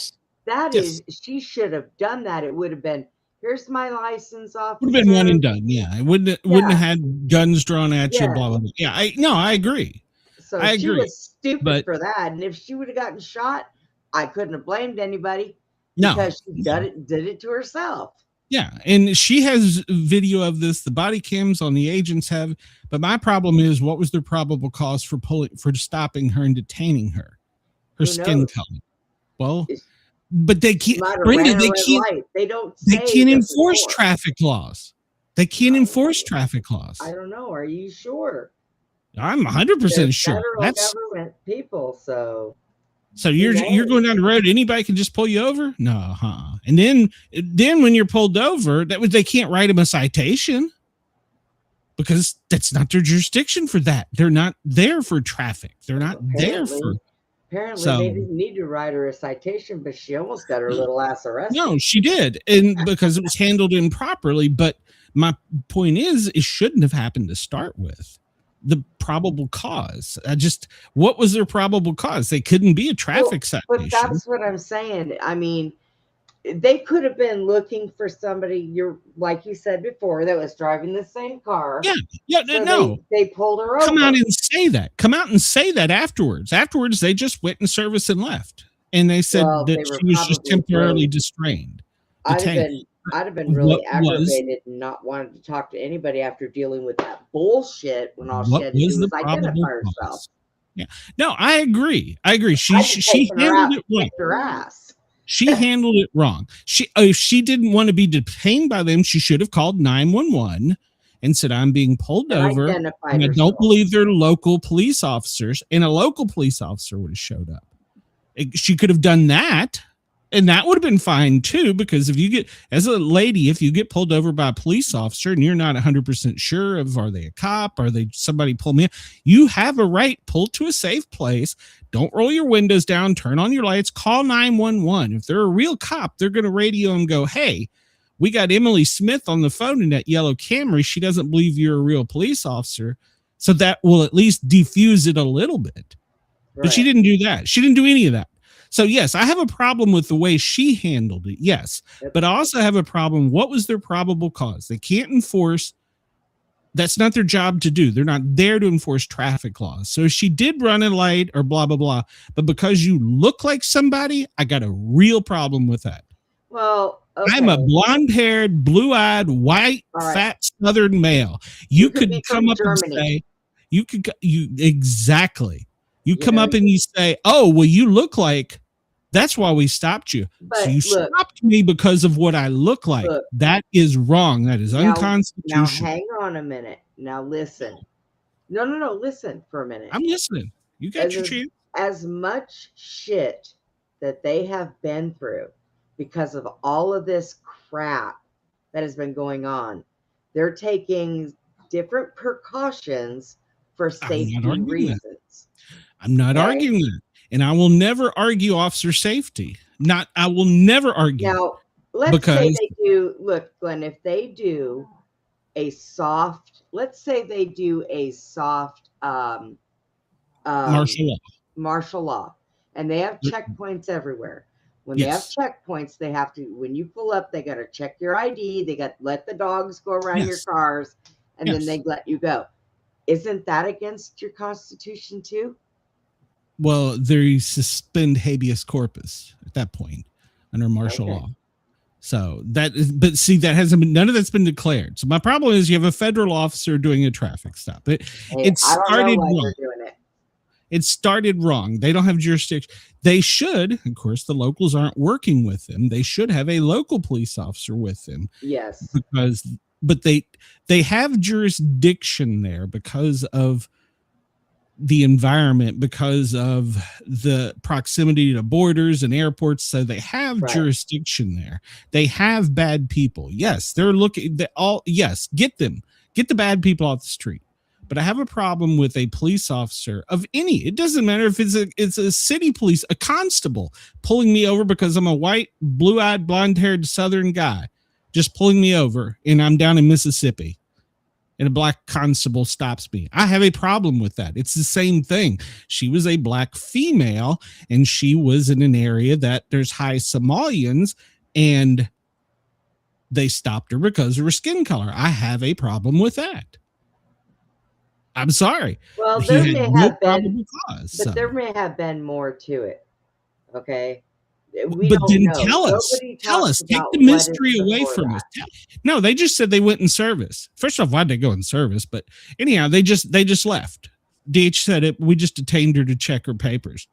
That is, she should have done that. It would have been, here's my license, officer. Would have been one and done. Yeah, it wouldn't have had guns drawn at you. Blah blah blah. Yeah, I agree. So she was stupid for that. And if she would have gotten shot, I couldn't have blamed anybody. Because she did it to herself. Yeah, and she has video of this. The body cams on the agents have. But my problem is, what was their probable cause for stopping her and detaining her? Her skin color. Well, but they can't. Brenda, they can't. They don't. They can't enforce traffic laws. They can't enforce traffic laws. I don't know. Are you sure? I'm 100% sure. Federal government people, so. So you're going down the road, anybody can just pull you over? No, And then when you're pulled over, they can't write them a citation because that's not their jurisdiction for that. They're not there for traffic. They're not there for. Apparently, they didn't need to write her a citation, but she almost got her little ass arrested. No, she did, and because it was handled improperly. But my point is, it shouldn't have happened to start with. The probable cause. What was their probable cause? They couldn't be a traffic citation. But that's what I'm saying. I mean, they could have been looking for somebody, like you said before, that was driving the same car. Yeah, so no. They pulled her over. Come out and say that. Come out and say that afterwards. Afterwards, they just went in service and left. And they said that she was just temporarily distrained. I'd have been really aggravated and not wanted to talk to anybody after dealing with that bullshit when all she had to do was identify herself. Yeah. No, I agree. She handled it wrong. Her ass. She handled it wrong. If she didn't want to be detained by them, she should have called 911 and said, I'm being pulled over. And I don't believe they're local police officers. And a local police officer would have showed up. She could have done that. And that would have been fine too, because if you get pulled over by a police officer and you're not 100% sure of, are they a cop? Are they somebody pull me in? You have a right, pull to a safe place. Don't roll your windows down, turn on your lights, call 911. If they're a real cop, they're going to radio and go, hey, we got Emily Smith on the phone in that yellow Camry. She doesn't believe you're a real police officer. So that will at least defuse it a little bit. Right. But she didn't do that. She didn't do any of that. So, yes, I have a problem with the way she handled it, yes. But I also have a problem. What was their probable cause? They can't enforce. That's not their job to do. They're not there to enforce traffic laws. So if she did run a light or blah, blah, blah, but because you look like somebody, I got a real problem with that. Well, okay. I'm a blonde-haired, blue-eyed, white, fat Southern male. You could come up Germany. And say, exactly. You come up and you say, oh, well, you look like, that's why we stopped you. But so you stopped me because of what I look like. That is wrong. That is unconstitutional. Now, hang on a minute. Now, listen. No. Listen for a minute. I'm listening. You got your chance. As much shit that they have been through because of all of this crap that has been going on, they're taking different precautions for safety reasons. I'm not arguing that. And I will never argue officer safety. I will never argue. Now, let's say they do, look, Glenn, if they do a soft, martial law, and they have checkpoints everywhere. When they have checkpoints, they have to, when you pull up, they got to check your ID. They got to let the dogs go around your cars, and then they let you go. Isn't that against your Constitution too? Well, they suspend habeas corpus at that point under martial law. So that hasn't been, none of that's been declared. So my problem is you have a federal officer doing a traffic stop. It started wrong. It started wrong. They don't have jurisdiction. They should, of course, the locals aren't working with them. They should have a local police officer with them. Yes. Because but they have jurisdiction there because of the environment, because of the proximity to borders and airports. So they have jurisdiction there. They have bad people. Yes, they're looking. Get them. Get the bad people off the street. But I have a problem with a police officer of any. It doesn't matter if it's a city police, a constable pulling me over because I'm a white, blue-eyed, blonde-haired Southern guy, just pulling me over, and I'm down in Mississippi, and a black constable stops me. I have a problem with that. It's the same thing. She was a black female, and she was in an area that there's high Somalians, and they stopped her because of her skin color. I have a problem with that. I'm sorry. Well, there may have been, but there may have been more to it. Okay. But then tell us, take the mystery away from us. No, they just said they went in service. First off, why'd they go in service? But anyhow, they just left. DH said it. We just detained her to check her papers.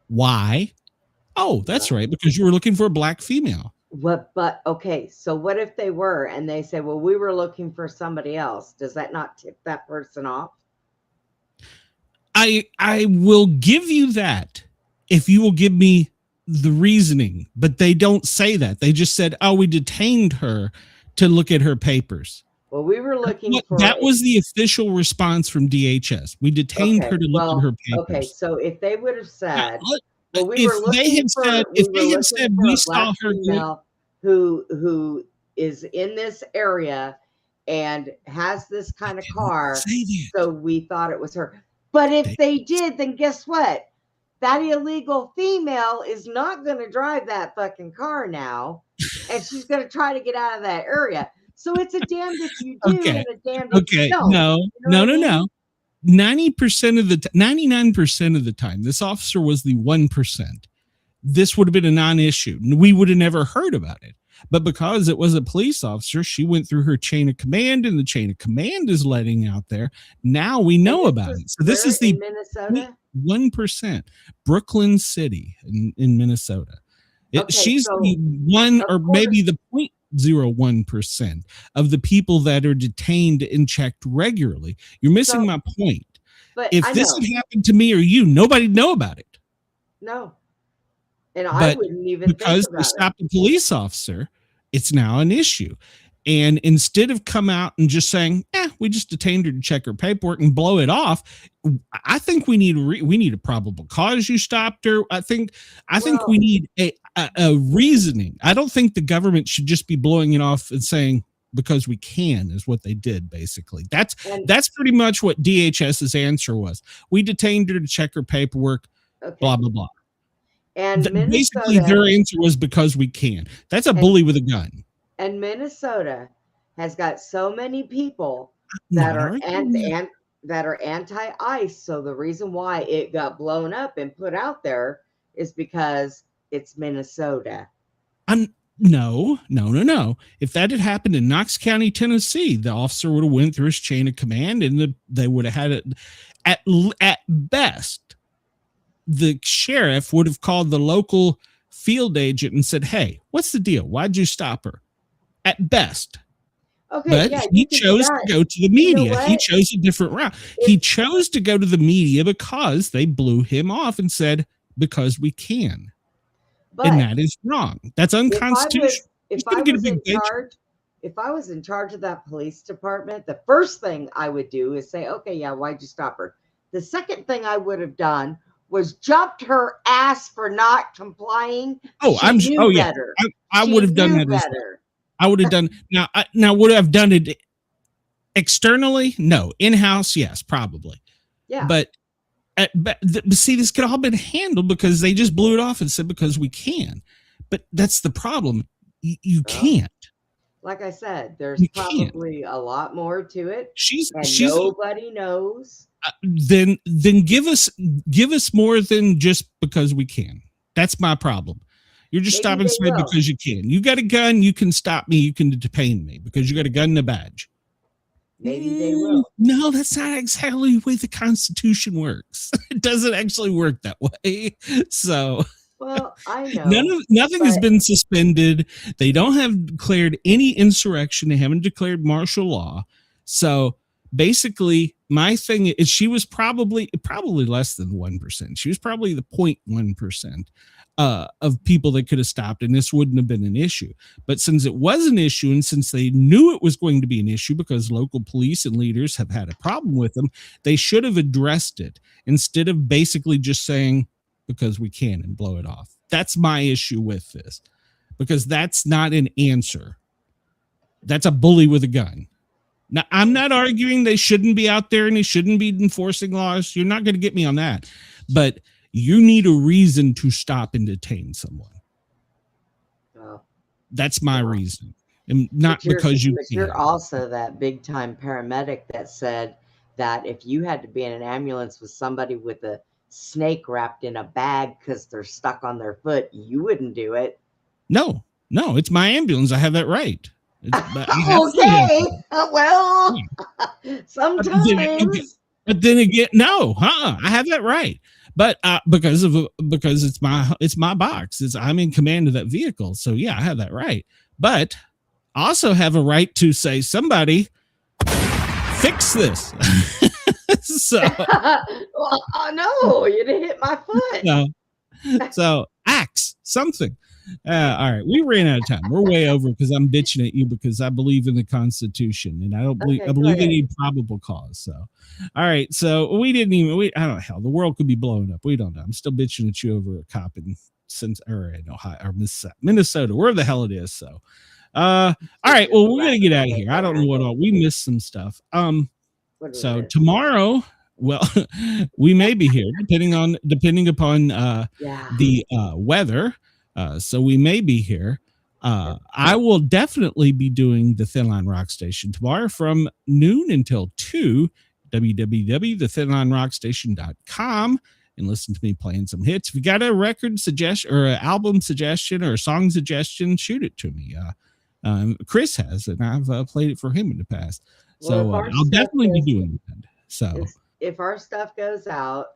Why? Oh, that's right. Because you were looking for a black female. But okay, so what if they were, and they say, well, we were looking for somebody else? Does that not tip that person off? I will give you that if you will give me the reasoning, but they don't say that. They just said, oh, we detained her to look at her papers. Well, we were looking for... That was the official response from DHS. We detained her to look at her papers. Okay, so if they would have said... Well, if they had said we saw her who is in this area and has this kind of car, so we thought it was her. But if they did, then guess what? That illegal female is not going to drive that fucking car now, and she's going to try to get out of that area. So it's a damned if you do and a damned if you don't. No. 90% of the 99% of the time, this officer was the 1%. This would have been a non-issue. We would have never heard about it. But because it was a police officer, she went through her chain of command, and the chain of command is letting out there. Now we know about it. So this is the Minnesota 1%, Brooklyn City in Minnesota. She's the one, or maybe the 0.01% of the people that are detained and checked regularly. You're missing my point. If this had happened to me or you, nobody'd know about it. No. And I wouldn't even because think about they stopped a police officer, it's now an issue. And instead of come out and just saying, we just detained her to check her paperwork and blow it off, I think we need a probable cause you stopped her. I think we need a reasoning. I don't think the government should just be blowing it off and saying because we can is what they did. Basically, that's pretty much what DHS's answer was. We detained her to check her paperwork. Blah blah blah. And basically, their answer was because we can. That's a bully with a gun. And Minnesota has got so many people that are anti-ICE. So the reason why it got blown up and put out there is because it's Minnesota. No. If that had happened in Knox County, Tennessee, the officer would have went through his chain of command, and they would have had it. At best, the sheriff would have called the local field agent and said, "Hey, what's the deal? Why'd you stop her?" At best. Okay, but he chose to go to the media. He chose a different route. He chose to go to the media because they blew him off and said, because we can. And that is wrong. That's unconstitutional. If I was in charge of that police department, the first thing I would do is say, okay, yeah, why'd you stop her? The second thing I would have done was jumped her ass for not complying. Oh, I would have done that as well. I would have done now. Would I have done it externally? No. In-house, yes, probably. Yeah. But see, this could all been handled because they just blew it off and said because we can. But that's the problem. You can't. Like I said, there's probably a lot more to it. Nobody knows. Then give us more than just because we can. That's my problem. You're just stopping me because you can. You got a gun, you can stop me, you can detain me because you got a gun and a badge. Maybe they will. No, that's not exactly the way the Constitution works. It doesn't actually work that way. So, Well, I know. Nothing has been suspended. They don't have declared any insurrection. They haven't declared martial law. So basically, my thing is she was probably less than 1%. She was probably the 0.1% of people that could have stopped, and this wouldn't have been an issue. But since it was an issue, and since they knew it was going to be an issue because local police and leaders have had a problem with them, they should have addressed it instead of basically just saying, because we can, and blow it off. That's my issue with this, because that's not an answer. That's a bully with a gun. Now, I'm not arguing they shouldn't be out there and they shouldn't be enforcing laws. You're not going to get me on that. But you need a reason to stop and detain someone. That's my reason. And not because you can. You're also that big time paramedic that said that if you had to be in an ambulance with somebody with a snake wrapped in a bag because they're stuck on their foot, you wouldn't do it. No, it's my ambulance. I have that right. Okay. Well, sometimes. But then again, no, I have that right. But because it's my box. I'm in command of that vehicle. So yeah, I have that right. But I also have a right to say, somebody fix this. So well, no, you didn't hit my foot. No. So axe something. All right, we ran out of time. We're way over because I'm bitching at you because I believe in the Constitution and I believe in any probable cause. So, all right, so I don't know, hell, the world could be blowing up. We don't know. I'm still bitching at you over a cop in Ohio or Minnesota, wherever the hell it is. So, all right, well, we're gonna get out of here. I don't know what all we missed some stuff. So tomorrow, well, we may be here depending upon the weather. So we may be here. I will definitely be doing the Thin Line Rock Station tomorrow from noon until 2, www.thethinlinerockstation.com, and listen to me playing some hits. If you got a record suggestion or an album suggestion or a song suggestion, shoot it to me. Chris has, and I've played it for him in the past. So I'll definitely be doing that. So if our stuff goes out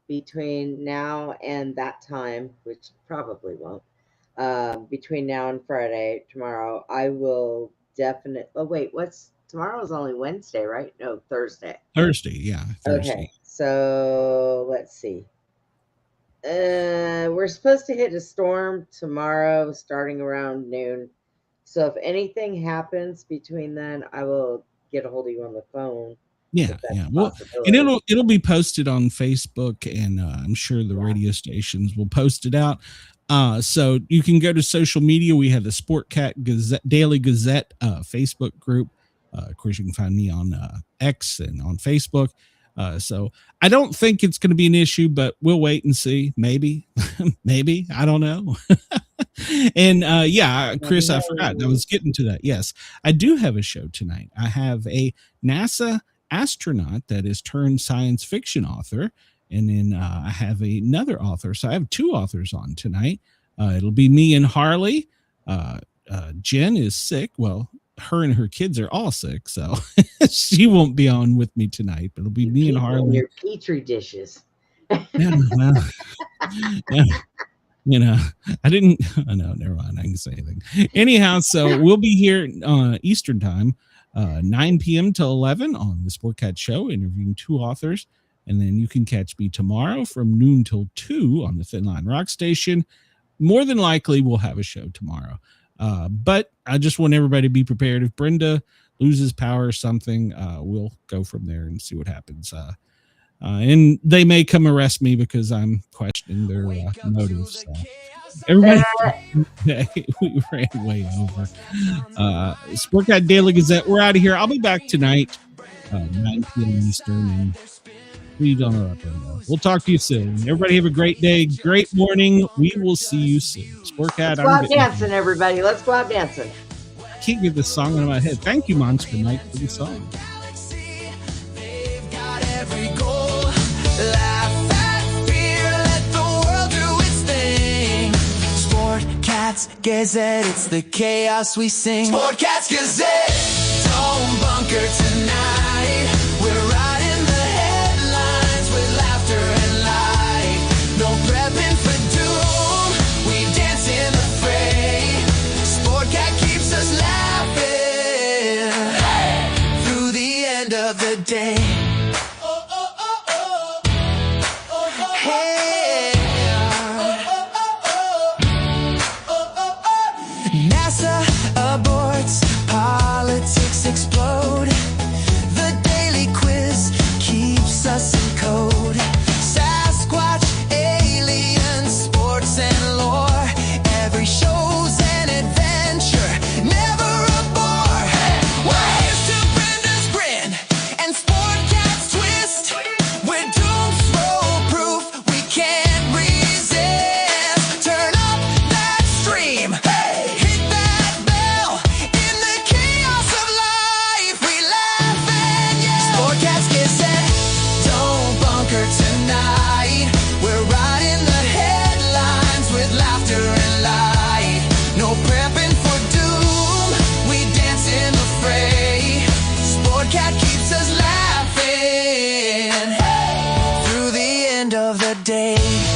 between now and that time, which probably won't, between now and Friday, tomorrow, I will definitely. Oh wait, tomorrow's only Wednesday, right? No, Thursday. Thursday. Okay, so let's see. We're supposed to hit a storm tomorrow, starting around noon. So if anything happens between then, I will get a hold of you on the phone. Yeah. Well, and it'll be posted on Facebook, and I'm sure the radio stations will post it out. So you can go to social media. We have the Sportcat Gazette, Daily Gazette Facebook group. Of course, you can find me on X and on Facebook. So I don't think it's going to be an issue, but we'll wait and see. Maybe, I don't know. And Chris, I forgot. I was getting to that. Yes, I do have a show tonight. I have a NASA astronaut that is turned science fiction author, and then I have another author. So I have two authors on tonight. It'll be me and Harley. Jen is sick. Well, her and her kids are all sick, so she won't be on with me tonight. But it'll be me and Harley. Your petri dishes. You know, I didn't. Oh, no, never mind. I can say anything. Anyhow, so we'll be here Eastern time, 9 p.m. to 11 on the Sportcat Show, interviewing two authors. And then you can catch me tomorrow from noon till 2 on the Thin Line Rock Station. More than likely, we'll have a show tomorrow. But I just want everybody to be prepared. If Brenda loses power or something, we'll go from there and see what happens. And they may come arrest me because I'm questioning their motives. So. Everybody, we ran way over. Sportcat Daily Gazette, we're out of here. I'll be back tonight, 9 p.m. Eastern. And we don't know. We'll talk to you soon. Everybody have a great day, great morning. We will see you soon. Sportcat. Let's go out dancing, everybody. Let's go out dancing. I can't get this song in my head. Thank you, Monster Mike, for the song. Sportcats Gazette, it's the chaos we sing. Sportcats Gazette, don't bunker tonight. We're riding the headlines with laughter and light. No prepping for doom, day.